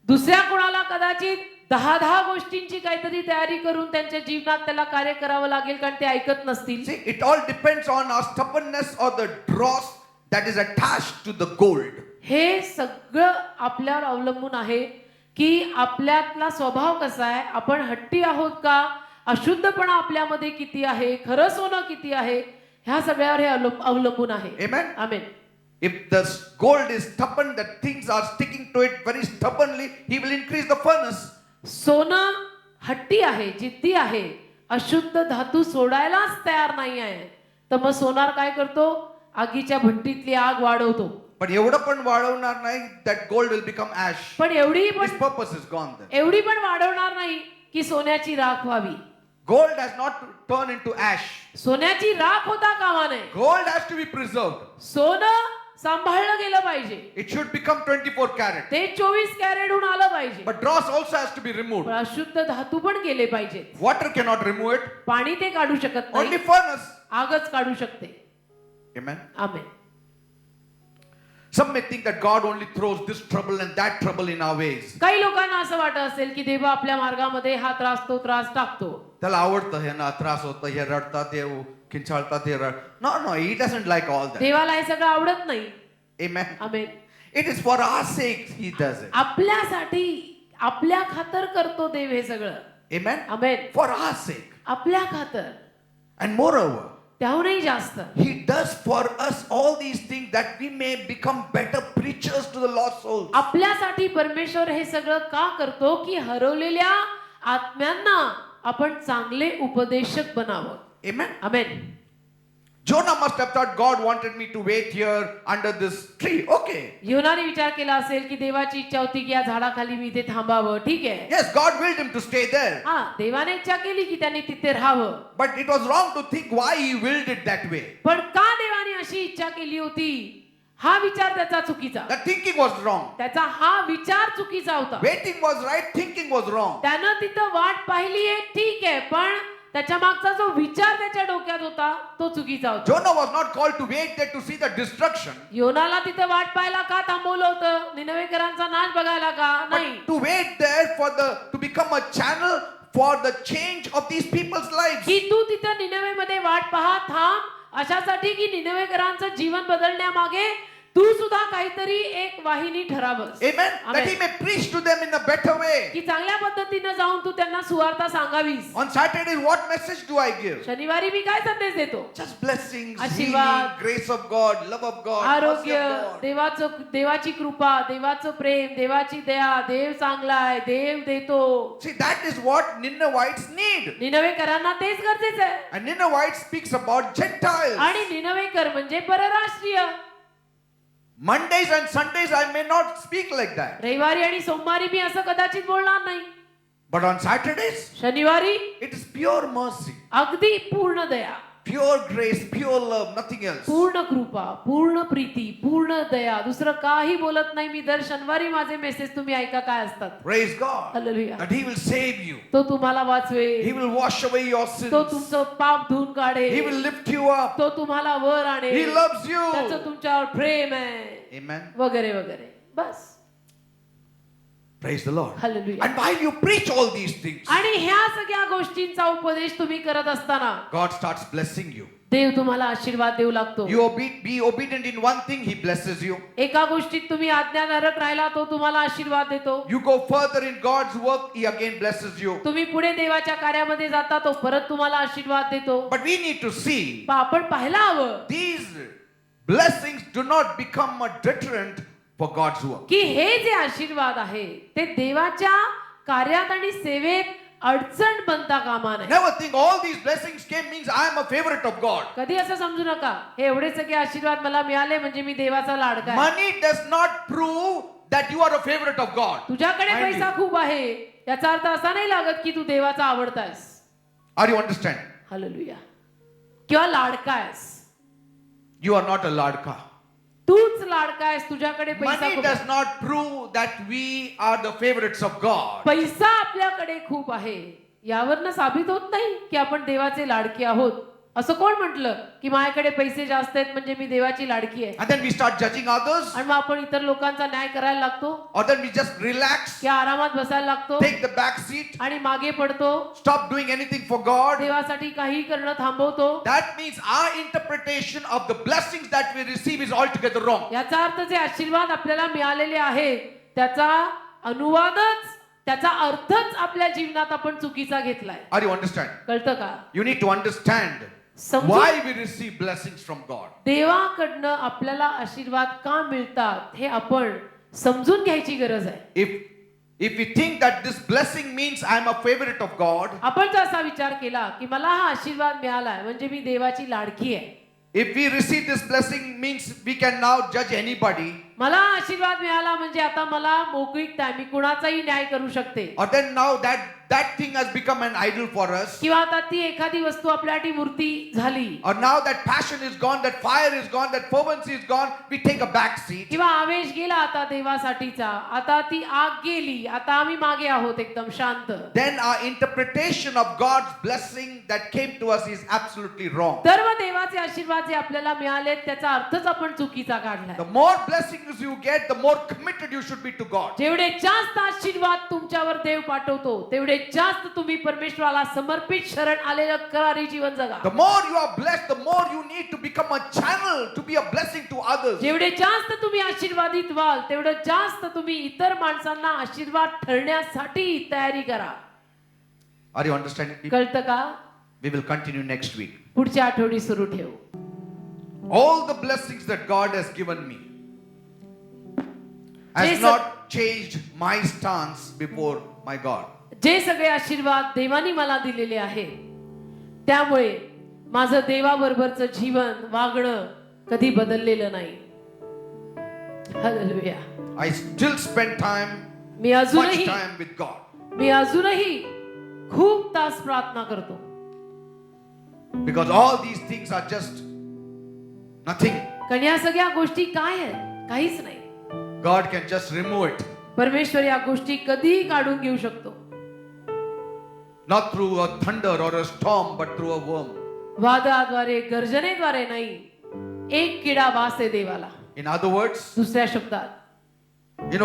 दुसऱ्या कोणाला कदाचित 10 गोष्टींची काहीतरी तयारी करून त्यांच्या जीवनात त्याला कार्य करावं लागेल, कारण ते ऐकत नसतील. See, it all depends on our stubbornness or the dross that is attached to the gold. हे सगळं आपल्यावर अवलंबून आहे की आपल्यातला स्वभाव कसा आहे, आपण हट्टी आहोत का, अशुद्धपणा आपल्यामध्ये किती आहे, खरं सोनं किती आहे, ह्या सगळ्यावर हे अवलंबून आहे. Amen. Amen. If the gold is stubborn, that things are sticking to it very stubbornly, he will increase the furnace. सोनं हट्टी आहे, जिद्दी आहे, अशुद्ध धातू सोडायलाच तयार नाही आहे, तर मग सोनार काय करतो, आगीच्या भट्टीतली आग वाढवतो. पण एवढं पण वाढवणार नाही, that gold will become ash. पण His purpose is gone then. एवढी पण वाढवणार नाही की सोन्याची राख व्हावी. Gold has not turned into ash. सोन्याची राख होता कामा नये. Gold has to be preserved. सोनं सांभाळलं गेलं पाहिजे. It should become 24 karat. ते 24 कॅरेटहून आलं पाहिजे. But dross also has to be removed. पण अशुद्ध धातू पण गेले पाहिजेत. Water cannot remove it. पाणी ते काढू शकत Only नाही, furnace. आगच काढू शकते. Amen. Amen. Some may think that God only throws this trouble and that trouble in our ways. काही लोकांना असं वाटत असेल की देव आपल्या मार्गामध्ये हा त्रास तो त्रास टाकतो. त्याला आवडतं हे ना त्रास होतं हे रडतात हे किंचाळतात हे रड. No, he doesn't like all that. देवाला हे सगळं आवडत नाही. Amen. Amen. It is for our sake he does it. आपल्यासाठी आपल्या खातर करतो देव हे सगळं. Amen. Amen. For our sake. आपल्या खातर. And moreover, त्याहूनही जास्त he does for us all these things that we may become better preachers to the lost souls. आपल्यासाठी परमेश्वर हे सगळं का करतो की हरवलेल्या आत्म्यांना आपण चांगले उपदेशक बनावं. Amen. Amen. Jonah must have thought God wanted me to wait here under this tree. Okay. योनाने विचार केला असेल की देवाची इच्छा होती की या झाडाखाली मी इथे थांबावं. ठीक आहे. Yes, God willed him to stay there. हा, देवाने इच्छा केली की त्यांनी तिथे राहावं. But it was wrong to think why he willed it that way. पण का देवाने अशी इच्छा केली होती हा विचार त्याचा चुकीचा. That thinking was wrong. त्याचा हा विचार चुकीचा होता. Waiting was right, thinking was wrong. त्यानं तिथं वाट पाहिली आहे ठीक आहे, पण त्याच्या मागचा जो विचार त्याच्या डोक्यात होता तो चुकीचा होता. Jonah was not called to wait there to see the destruction. योनाला तिथं वाट पाहायला का थांबवलं होतं? निनवेकरांचा नाश बघायला का नाही? But to wait there to become a channel for the change of these people's lives. की तू तिथं निनवेमध्ये वाट पाहा थांब अशासाठी की निनवेकरांचं जीवन बदलण्यामागे तू सुद्धा काहीतरी एक वाहिनी ठरावस. Amen. That he may preach to them in a better way. की चांगल्या पद्धतीनं जाऊन तू त्यांना सुवार्ता सांगावीस. On Saturdays, what message do I give? शनिवारी मी काय संदेश देतो? Just blessings, आशीर्वाद, healing, grace of God, love of God, mercy आरोग्य, of God. देवाची कृपा, देवाचं प्रेम, देवाची दया, देव चांगला आहे, देव देतो. See, that is what Ninevites need. निनवेकरांना तेच गरजेचं आहे. And Ninevites speaks about Gentiles. आणि निनवेकर म्हणजे परराष्ट्रीय. Mondays and Sundays I may not speak like that. रविवारी आणि सोमवारी मी असं कदाचित बोलणार नाही. But on Saturdays, शनिवारी it is pure mercy, अगदी पूर्ण दया, pure grace, pure love, nothing else. पूर्ण कृपा, पूर्ण प्रीती, पूर्ण दया. दुसरं काही बोलत नाही मी. दर शनिवारी माझे मेसेज तुम्ही ऐका काय असतात. Praise God. Hallelujah. That He will save you. तो तुम्हाला वाचवे. He will wash away your तो sins. तुमचं पाप धुवून काढे. He will lift you up. तो तुम्हाला वर आणेल. He loves you. त्याचं तुमच्यावर प्रेम आहे. Amen. वगैरे वगैरे. बस. Praise the Lord. Hallelujah. And while you preach all these things, आणि ह्या सगळ्या गोष्टींचा उपदेश तुम्ही करत असताना God starts blessing you. देव तुम्हाला आशीर्वाद देऊ लागतो. You be obedient in one thing, He blesses you. एका गोष्टीत तुम्ही आज्ञाधारक राहिला तो तुम्हाला आशीर्वाद देतो. You go further in God's work, He again blesses you. तुम्ही पुढे देवाच्या कार्यामध्ये जाता तो परत तुम्हाला आशीर्वाद देतो. But we need to see पण आपण पाहायला हवं these blessings do not become a deterrent for God's work. की हे जे आशीर्वाद आहे ते देवाच्या कार्यात आणि सेवेत अडचण बनता कामा नये. Never think all these blessings came means I am a favorite of God. कधी असं समजू नका हे एवढे सगळे आशीर्वाद मला मिळाले म्हणजे मी देवाचा लाडका आहे. Money does not prove that you are a favorite of God. तुझ्याकडे Mind पैसा you. खूप आहे याचा अर्थ असा नाही लागत की तू देवाचा आवडतायस. Are you understand? हालेलुया. किंवा लाडका आहेस. You are not a ladka. तूच लाडका आहेस. तुझ्याकडे पैसा Money खूप does आहे. not prove that we are the favorites of God. पैसा आपल्याकडे खूप आहे यावरनं साबित होत नाही की आपण देवाचे लाडके आहोत. असं कोण म्हटलं की माझ्याकडे पैसे जास्त आहेत म्हणजे मी देवाची लाडकी आहे. And then we start judging others. आणि मग आपण इतर लोकांचा न्याय करायला लागतो. Or then we just relax, की आरामात बसायला लागतो take the back seat, आणि मागे पडतो. stop doing anything for God. देवासाठी काही करणं थांबवतो. That means our interpretation of the blessings that we receive is altogether wrong. याचा अर्थ जे आशीर्वाद आपल्याला मिळालेले आहेत त्याचा अनुवादच त्याचा अर्थच आपल्या जीवनात आपण चुकीचा घेतलाय. Are you understand? कळतं का? You need to understand समजून why we receive blessings from God. देवाकडनं आपल्याला आशीर्वाद का मिळतात हे आपण समजून घ्यायची गरज आहे. If we think that this blessing means I am a favorite of God, आपण जर असा विचार केला की मला हा आशीर्वाद मिळालाय म्हणजे मी देवाची लाडकी आहे. if we receive this blessing means we can now judge anybody, मला आशीर्वाद मिळाला म्हणजे आता मला मोकळीकता आहे, मी कुणाचाही न्याय करू शकते. Or then now that thing has become an idol for us. किंवा आता ती एखादी वस्तू आपल्यासाठी मूर्ती झाली. Or now that passion is gone, that fire is gone, that fervency is gone, we take a back seat. किंवा आवेश गेला आता देवासाठीचा, आता ती आग गेली, आता आम्ही मागे आहोत एकदम शांत. Then our interpretation of God's blessing that came to us is absolutely wrong. सर्व देवाचे आशीर्वाद जे आपल्याला मिळाले त्याचा अर्थच आपण चुकीचा काढलाय. The more blessings you get, the more committed you should be to God. जेवढे जास्त आशीर्वाद तुमच्यावर देव पाठवतो तेवढे जास्त तुम्ही परमेश्वराला समर्पित शरण आलेलं करारी जीवन जगा. The more you are blessed, the more you need to become a channel to be a blessing to others. जेवढे जास्त तुम्ही आशीर्वादित व्हाल तेवढं जास्त तुम्ही इतर माणसांना आशीर्वाद ठरण्यासाठी तयारी करा. Are you understanding? कळतं का? We will continue next week. पुढच्या आठवडी सुरू ठेवू. All the blessings that God has given me has Jesus- not changed my stance before my God. जे सगळे आशीर्वाद देवानी मला दिलेले आहेत त्यामुळे माझं देवाबरोबरचं जीवन वागणं कधी बदललेलं नाही. Hallelujah. I still spend me much अजूनही time with God मी अजूनही खूप तास प्रार्थना करतो. because all these things are just nothing. कारण या सगळ्या गोष्टी काय आहेत? काहीच नाही. God can just remove it, परमेश्वर या गोष्टी कधीही काढून घेऊ शकतो. not through a thunder or a storm, but through a worm. वादळाद्वारे गर्जनेद्वारे नाही, एक किडा वास आहे देवाला. In other words, दुसऱ्या शब्दात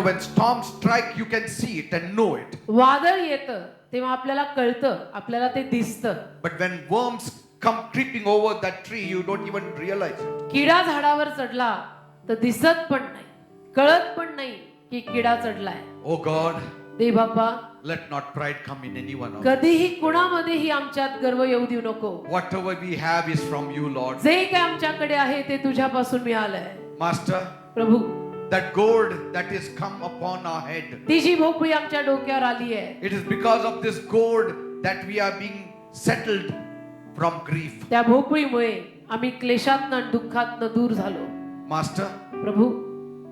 when storms strike, you can see it and know it. वादळ येतं तेव्हा आपल्याला कळतं, आपल्याला ते दिसतं. But when worms come creeping over that tree, you don't even realize it. किडा झाडावर चढला तर दिसत पण नाही, कळत पण नाही की किडा चढलाय. Oh God, they Bappa, let not pride come in anyone of us. कधीही कुणामध्येही आमच्यात गर्व येऊ देऊ नको. Whatever we have is from you, Lord. जे काय आमच्याकडे आहे ते तुझ्यापासून मिळालंय. Master, Prabhu, that gold that is come upon our head, ती जी भोपळी आमच्या डोक्यावर आली आहे, it is because of this gold that we are being settled from grief. त्या भोपळीमुळे आम्ही क्लेशातनं दुःखातनं दूर झालो. Master, Prabhu,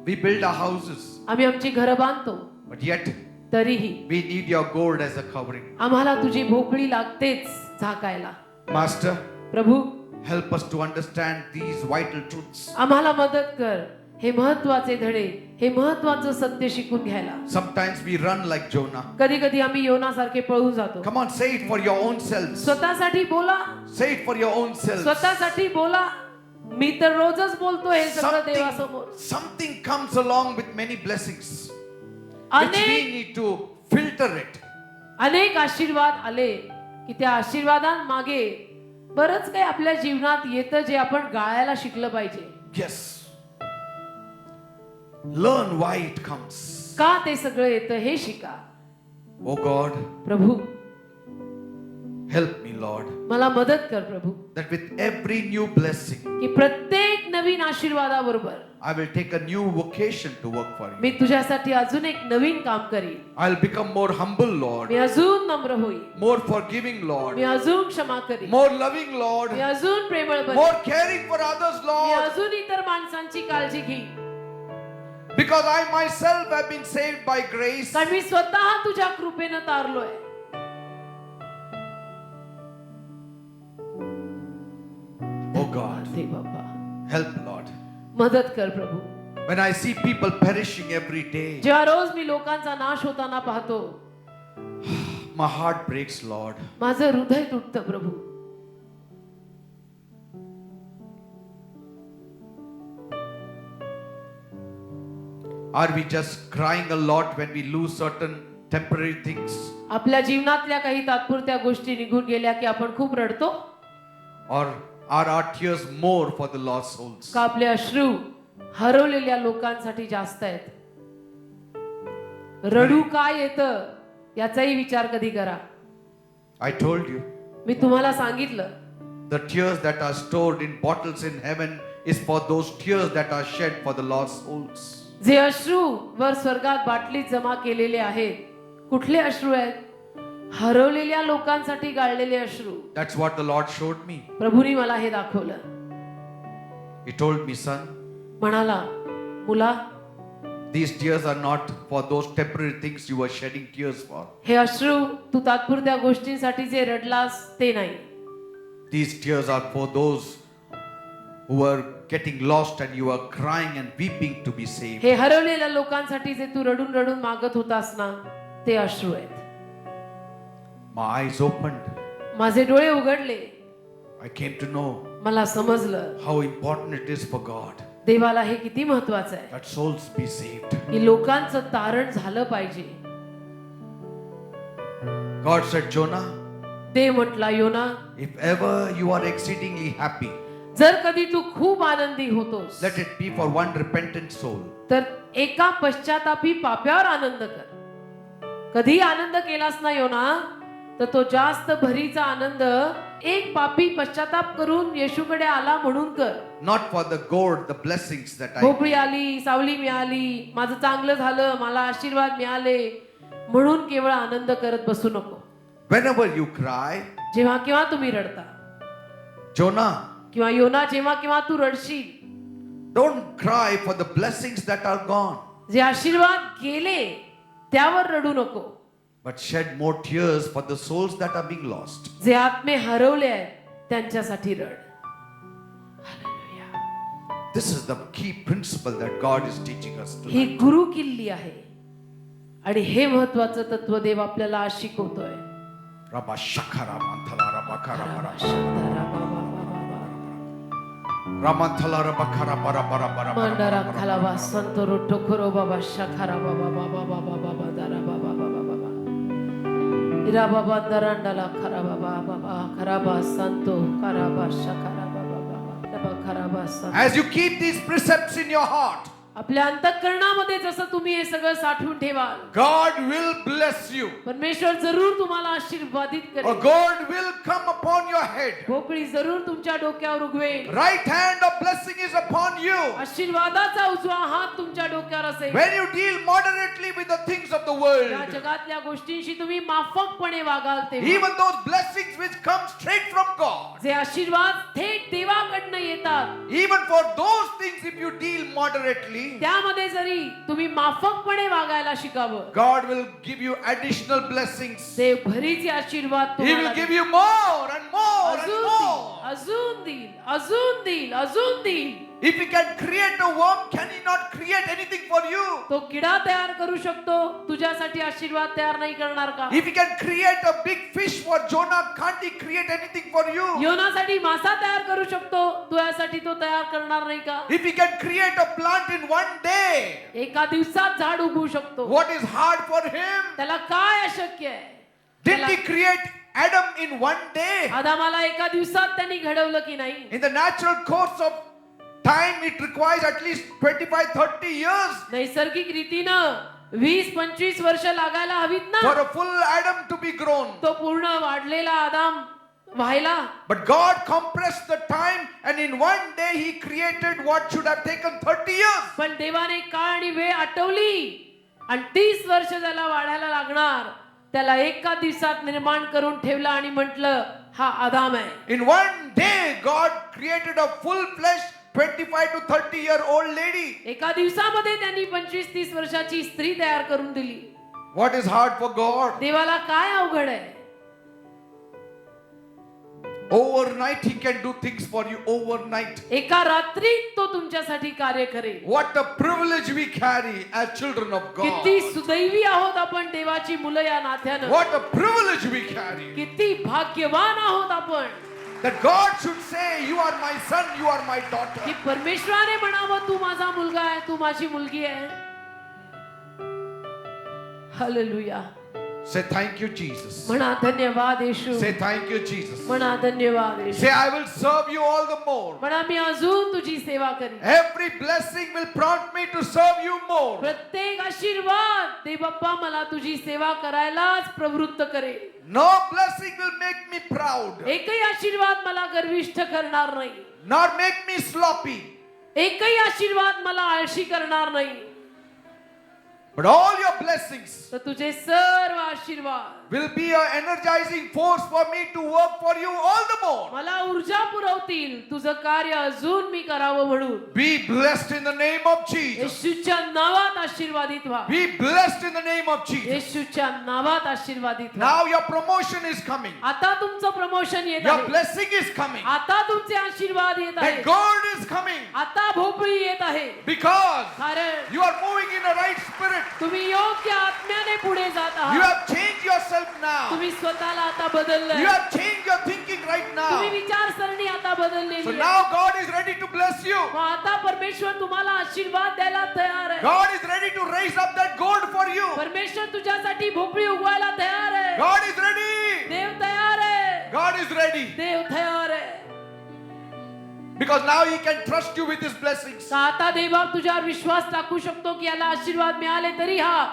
we build our houses, आम्ही आमची घरं बांधतो but yet तरीही we need your gold as a covering. आम्हाला तुझी भोपळी लागतेच झाकायला. Master, Prabhu, help us to understand these vital truths. आम्हाला मदत कर हे महत्वाचे धडे, हे महत्वाचं सत्य शिकून घ्यायला. Sometimes we run like Jonah. कधी कधी आम्ही योनासारखे पळून जातो. Come on, say it for your own selves. स्वतःसाठी बोला, Say it for your own selves. स्वतःसाठी बोला. मी तर रोजच बोलतो हे सगळं देवासमोर. Something comes along with many blessings, which we अनेक need to filter it. अनेक आशीर्वाद आले की त्या आशीर्वादांमागे बरंच काही आपल्या जीवनात येतं जे आपण गाळायला शिकलं पाहिजे. Yes. Learn why it comes. का ते सगळं येतं हे शिका. Oh God, प्रभू, help me, Lord, मला मदत कर प्रभू, that with every new blessing, की प्रत्येक नवीन आशीर्वादाबरोबर I will take a new vocation to work for you. मी तुझ्यासाठी अजून एक नवीन काम करीन. I'll become more humble, Lord, मी अजून नम्र होईल. more forgiving, मी Lord, अजून क्षमा करीन. more loving, Lord, मी अजून प्रेमळ बनेन. more caring for others, me Lord, अजून इतर माणसांची काळजी घेईन. because I myself have been saved by grace. कारण मी स्वतः तुझ्या कृपेनं तारलोय. Oh God, दे बाबा, help, Lord. मदत कर प्रभू. When I see people perishing every day, जेव्हा रोज मी लोकांचा नाश होताना पाहतो my heart breaks, Lord. माझं हृदय तुटतं प्रभू. Are we just crying a lot when we lose certain temporary things? आपल्या जीवनातल्या काही तात्पुरत्या गोष्टी निघून गेल्या की आपण खूप रडतो? Or are our tears more for the lost souls? का आपले अश्रू हरवलेल्या लोकांसाठी जास्त आहेत? रडू काय येतं याचाही विचार कधी करा. I told you, मी तुम्हाला सांगितलं, the tears that are stored in bottles in heaven is for those tears that are shed for the lost souls. जे अश्रू वर स्वर्गात बाटलीत जमा केलेले आहेत, कुठले अश्रू आहेत? हरवलेल्या लोकांसाठी गाळलेले अश्रू. That's what the Lord showed me. प्रभूनी मला हे दाखवलं. He told me, son, म्हणाला, मुला, These tears are not for those temporary things you were shedding tears for. हे अश्रू तू तात्पुरत्या गोष्टींसाठी जे रडलास ते नाही. These tears are for those who were getting lost and you are crying and weeping to be saved. हे हरवलेल्या लोकांसाठी जे तू रडून रडून मागत होतास ना ते अश्रू आहेत. My eyes opened. माझे डोळे उघडले. I came to know मला समजलं how important it is for God देवाला हे किती महत्वाचं आहे that souls be saved. की लोकांचं तारण झालं पाहिजे. God said, Jonah, ते म्हटला योना if ever you are exceedingly happy, जर कधी तू खूप आनंदी होतोस let it be for one repentant soul. तर एका पश्चातापी पाप्यावर आनंद कर. कधी आनंद केलास ना योना तर तो जास्त भरीचा आनंद एक पापी पश्चाताप करून येशूकडे आला म्हणून कर. Not for the gold, the blessings that I भोपळी आली, सावली मिळाली, माझं चांगलं झालं, मला आशीर्वाद मिळाले म्हणून केवळ आनंद करत बसू नको. Whenever you cry, जेव्हा केव्हा तुम्ही रडता Jonah, किंवा योना जेव्हा केव्हा तू रडशील don't cry for the blessings that are gone, जे आशीर्वाद गेले त्यावर रडू नको. but shed more tears for the souls that are being lost. जे आत्मे हरवले आहेत त्यांच्यासाठी रड. Hallelujah. This is the key principle that God is teaching us he tonight. गुरु किल्ली आहे आणि हे महत्वाचं तत्व देव आपल्याला आज शिकवतोय. Rabba Shakara Manthala Rabba Kara Bara Ramanthala Rabba Kara Bara Bara Bara मंडरा Bara खालावा संतो रोटो खरो बाबा शखारा बाबा बाबा बाबा बाबा दारा बाबा बाबा बाबा इरा बाबा दरांडाला खरा बाबा बाबा खराबा संतो खराबा शखारा बाबा बाबा बाबा खराबा संतो. As you keep these precepts in your heart, आपल्या अंतःकरणामध्ये जसं तुम्ही हे सगळं साठवून ठेवाल God will bless you. परमेश्वर जरूर तुम्हाला आशीर्वादित A करेल. gold will come upon your head. भोपळी जरूर तुमच्या डोक्यावर उगवेल. Right hand of blessing is upon you. आशीर्वादाचा उजवा हात तुमच्या डोक्यावर असेल. When you deal moderately with the things of the या world, जगातल्या गोष्टींशी तुम्ही माफकपणे वागाल तेव्हा even those blessings which come straight from God, जे आशीर्वाद थेट देवाकडनं येतात even for those things, if you deal moderately, त्यामध्ये जरी तुम्ही माफकपणे वागायला शिकावं God will give you additional blessings. देव भरीचे आशीर्वाद He will तुम्हाला give you more and more and अजून more. देईल, अजून देईल, अजून देईल, अजून देईल. If He can create a worm, can He not create anything for you? तो किडा तयार करू शकतो, तुझ्यासाठी आशीर्वाद तयार नाही करणार का? If He can create a big fish for Jonah, can't He create anything for you? योनासाठी मासा तयार करू शकतो, तुझ्यासाठी तो तयार करणार नाही का? If He can create a plant in one day, एका दिवसात झाड उगवू शकतो. what is hard for Him? त्याला काय अशक्य आहे? Didn't He create Adam in one day? आदामाला एका दिवसात त्यांनी घडवलं की नाही? In the natural course of time, it requires at least 25-30 years नैसर्गिक रीतीनं 20-25 वर्ष लागायला हवीत ना for a full Adam to be grown. तो पूर्ण वाढलेला आदाम व्हायला. But God compressed the time, and in one day He created what should have taken 30 years. पण देवाने काळ आणि वेळ आठवली आणि 30 वर्ष त्याला वाढायला लागणार त्याला एका दिवसात निर्माण करून ठेवला आणि म्हटलं हा आदाम आहे. In one day, God created a full-fledged 25 to 30-year-old lady. एका दिवसामध्ये त्यांनी 25-30 वर्षाची स्त्री तयार करून दिली. What is hard for God? देवाला काय अवघड आहे? Overnight, He can do things for you overnight. एका रात्रीत तो तुमच्यासाठी कार्य करेल. What a privilege we carry as children of किती God. सुदैवी आहोत आपण देवाची मुलं या नात्यानं. What a privilege we carry. किती भाग्यवान आहोत आपण That God should say, you are my son, you are my daughter. की परमेश्वराने म्हणावं तू माझा मुलगा आहे, तू माझी मुलगी आहे. Hallelujah. Say thank you, Jesus. म्हणा धन्यवाद येशू. Say thank you, Jesus. म्हणा धन्यवाद येशू. Say, I will serve you all the more. म्हणा मी अजून तुझी सेवा करीन. Every blessing will prompt me to serve you more. प्रत्येक आशीर्वाद देव बाप्पा मला तुझी सेवा करायलाच प्रवृत्त करेल. No blessing will make me proud, एकही आशीर्वाद मला गर्विष्ठ करणार नाही. nor make me sloppy. एकही आशीर्वाद मला आळशी करणार नाही. But all your blessings तर तुझे सर्व आशीर्वाद will be an energizing force for me to work for you all the more. मला ऊर्जा पुरवतील तुझं कार्य अजून मी करावं म्हणून. Be blessed in the name of Jesus. येशूच्या नावात आशीर्वादित व्हा. Be blessed in the name of Jesus. येशूच्या नावात आशीर्वादित व्हा. Now your promotion is coming. आता तुमचं प्रमोशन येत Your आहे. blessing is coming. आता तुमचे आशीर्वाद येत The आहे. gold is coming. आता भोपळी येत आहे. Because कारण you are moving in a right spirit. तुम्ही योग्य आत्म्याने पुढे जात You आहात. have changed yourself now. तुम्ही स्वतःला आता You बदललंय. have changed your thinking right तुम्ही now. विचारसरणी आता So बदललेली आहे. now God is ready to bless you. मग आता परमेश्वर तुम्हाला आशीर्वाद द्यायला तयार आहे. God is ready to raise up that gold for you. परमेश्वर तुझ्यासाठी भोपळी उगवायला तयार आहे. God is ready. देव तयार आहे. God is ready. देव तयार आहे. Because now He can trust you with His blessings. का आता देवा तुझ्यावर विश्वास टाकू शकतो की याला आशीर्वाद मिळाले तरी हा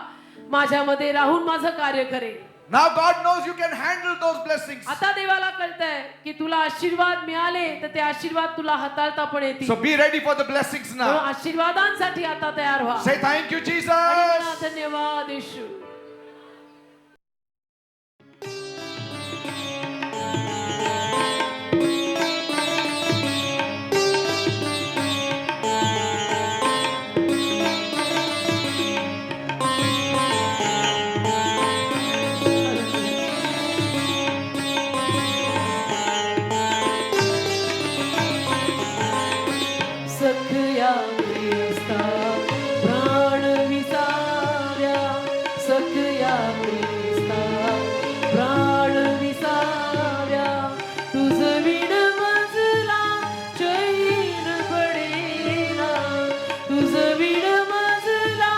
माझ्यामध्ये राहून माझं कार्य करेल. Now God knows you can handle those blessings. आता देवाला कळतंय की तुला आशीर्वाद मिळाले तर ते आशीर्वाद तुला हाताळता पण येतील. So be ready for the blessings म्हणून now. आशीर्वादांसाठी आता तयार व्हा. Say thank you, आणि Jesus. म्हणा, धन्यवाद येशू. सखया ख्रिस्ता प्राण विसाव्या. सखया ख्रिस्ता प्राण विसाव्या. तुझ विण मजला चैन पडेना. तुझ विण मजला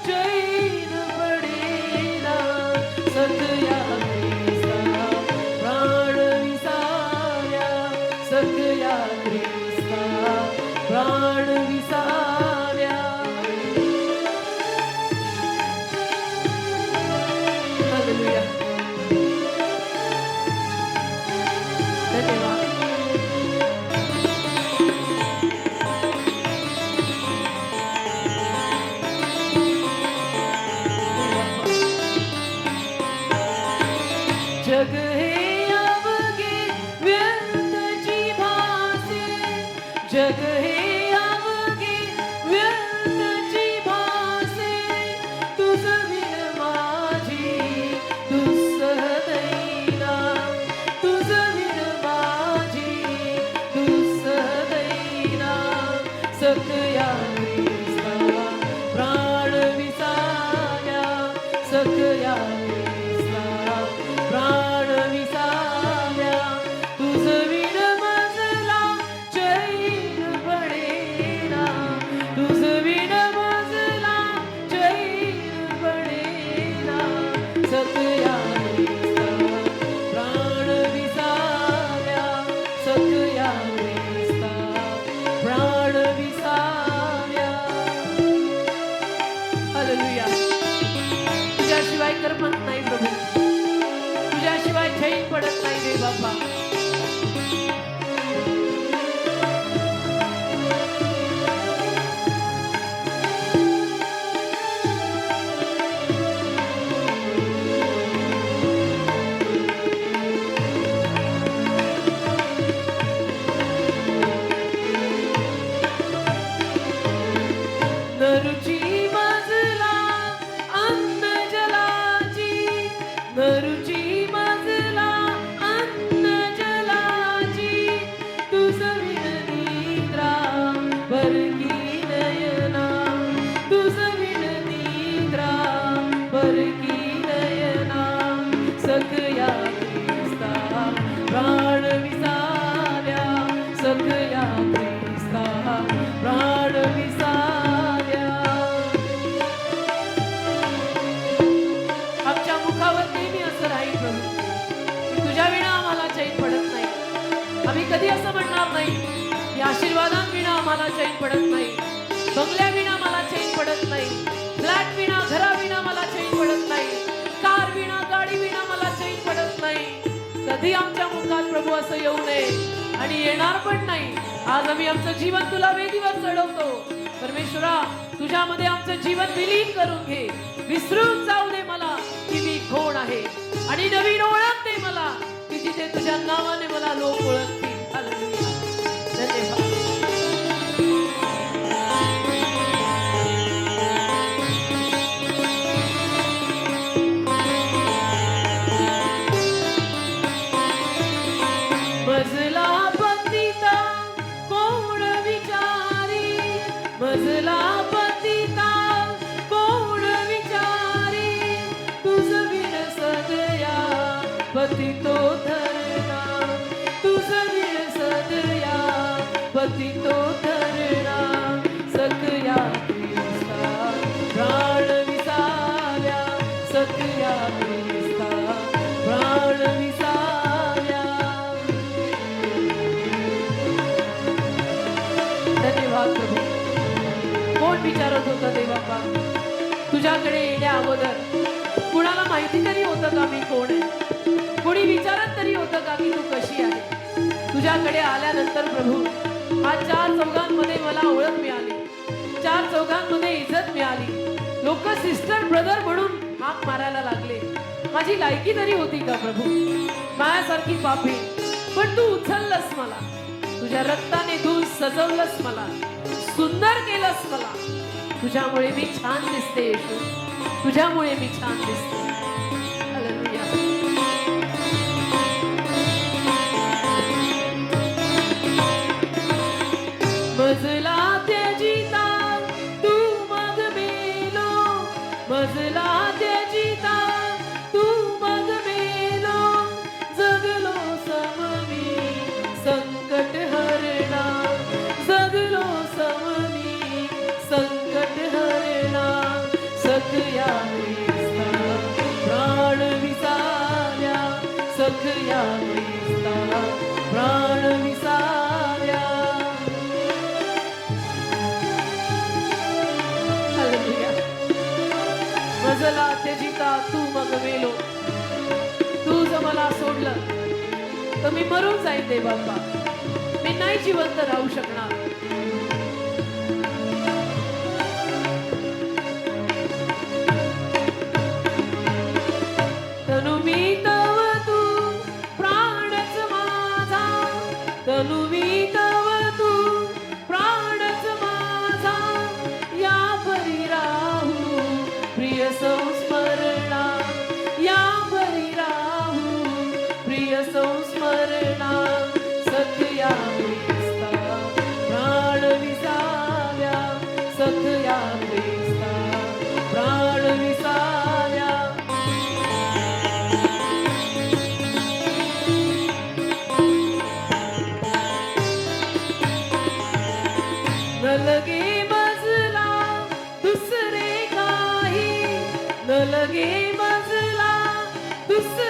चैन पडेना. सखया ख्रिस्ता प्राण विसाव्या. सखया ख्रिस्ता प्राण विसाव्या. हालेलुया. धन्यवाद. जग हे अवघे व्यर्थची भासे. जग हे अवघे व्यर्थची भासे. तुझ विण माझी दुस्सह दैना. तुझ विण माझी दुस्सह दैना. सखया ख्रिस्ता प्राण विसाव्या. सखया ख्रिस्ता प्राण विसाव्या. तुझ विण मजला चैन पडेना. तुझ विण मजला चैन पडेना. सखया ख्रिस्ता प्राण विसाव्या. सखया ख्रिस्ता प्राण विसाव्या. हालेलुया. तुझ्याशिवाय करमत नाही प्रभू. तुझ्याशिवाय चैन पडत नाही रे बाबा. नरुची मजला अन्न जलाची. नरुची मजला अन्न जलाची. तुझ विण निद्रा परकी नयना. तुझ विण निद्रा परकी नयना. सखया ख्रिस्ता प्राण विसाव्या. सखया ख्रिस्ता प्राण विसाव्या. आमच्या मुखावर नेहमी असं राहील प्रभू की तुझ्या विना आम्हाला चैन पडत नाही. आम्ही कधी असं म्हणणार नाही की आशीर्वादांविना आम्हाला चैन पडत नाही. बंगल्याविना मला चैन पडत नाही. फ्लॅट विना घराविना मला चैन पडत नाही. कार विना गाडी विना मला चैन पडत नाही. कधी आमच्या मुखात प्रभू असं येऊ नये आणि येणार पण नाही. आज आम्ही आमचं जीवन तुला वेदीवर चढवतो. परमेश्वरा तुझ्यामध्ये आमचं जीवन विलीन करून घे. विसरून जाऊ दे मला की मी कोण आहे, आणि नवीन ओळख दे मला की जिथे तुझ्या नावाने मला लोक ओळखतील. हालेलुया. धन्यवाद. मजला पतिता कोण विचारी, मजला पतिता कोण विचारी, तुझ विण सदया पतितो धरणा, तुझ विण सदया पतितो धरणा. सकया ख्रिस्ता प्राण विसाव्या, सकया ख्रिस्ता प्राण विसाव्या. धन्यवाद प्रभू. कोण विचारत होतं देवापा तुझ्याकडे येण्या अगोदर? कुणाला माहिती तरी होतं का मी कोण आहे? कोणी विचारत तरी होतं का की तू कशी आहे? तुझ्याकडे आल्यानंतर प्रभू आज चार चौघांमध्ये मला ओळख मिळाली, चार चौघांमध्ये इज्जत मिळाली. लोक सिस्टर ब्रदर म्हणून हाक मारायला लागले. माझी लायकी तरी होती का प्रभू? माझ्यासारखी पापी, पण तू उचललंस मला, तुझ्या रक्ताने धुवून सजवलंस मला, सुंदर केलंस मला. तुझ्यामुळे मी छान दिसते येशू, तुझ्यामुळे मी छान दिसते. हालेलुया. मजला त्यजिता तू मग मेलो, मजला त्यजिता तू मग मेलो, जगलो सममी संकट हरणा, जगलो सममी संकट हरणा. सकया ख्रिस्ता प्राण विसाव्या, सकया ख्रिस्ता प्राण विसाव्या. हालेलुया. मजला त्यजिता तू मग मेलो, तू जर मला सोडलं तर मी मरून जाईन दे बाप्पा, मी नाही जिवंत राहू शकणार. तनु मी तव तू प्राणच माझा, तनु मी तव तू प्राणच माझा. या परी राहू प्रिय संस्मरणा, या परी राहू प्रिय संस्मरणा. सकया ख्रिस्ता प्राण विसाव्या, सकया ख्रिस्ता प्राण विसाव्या. न लगे मजला दुसरे काही, न लगे मजला दुसरे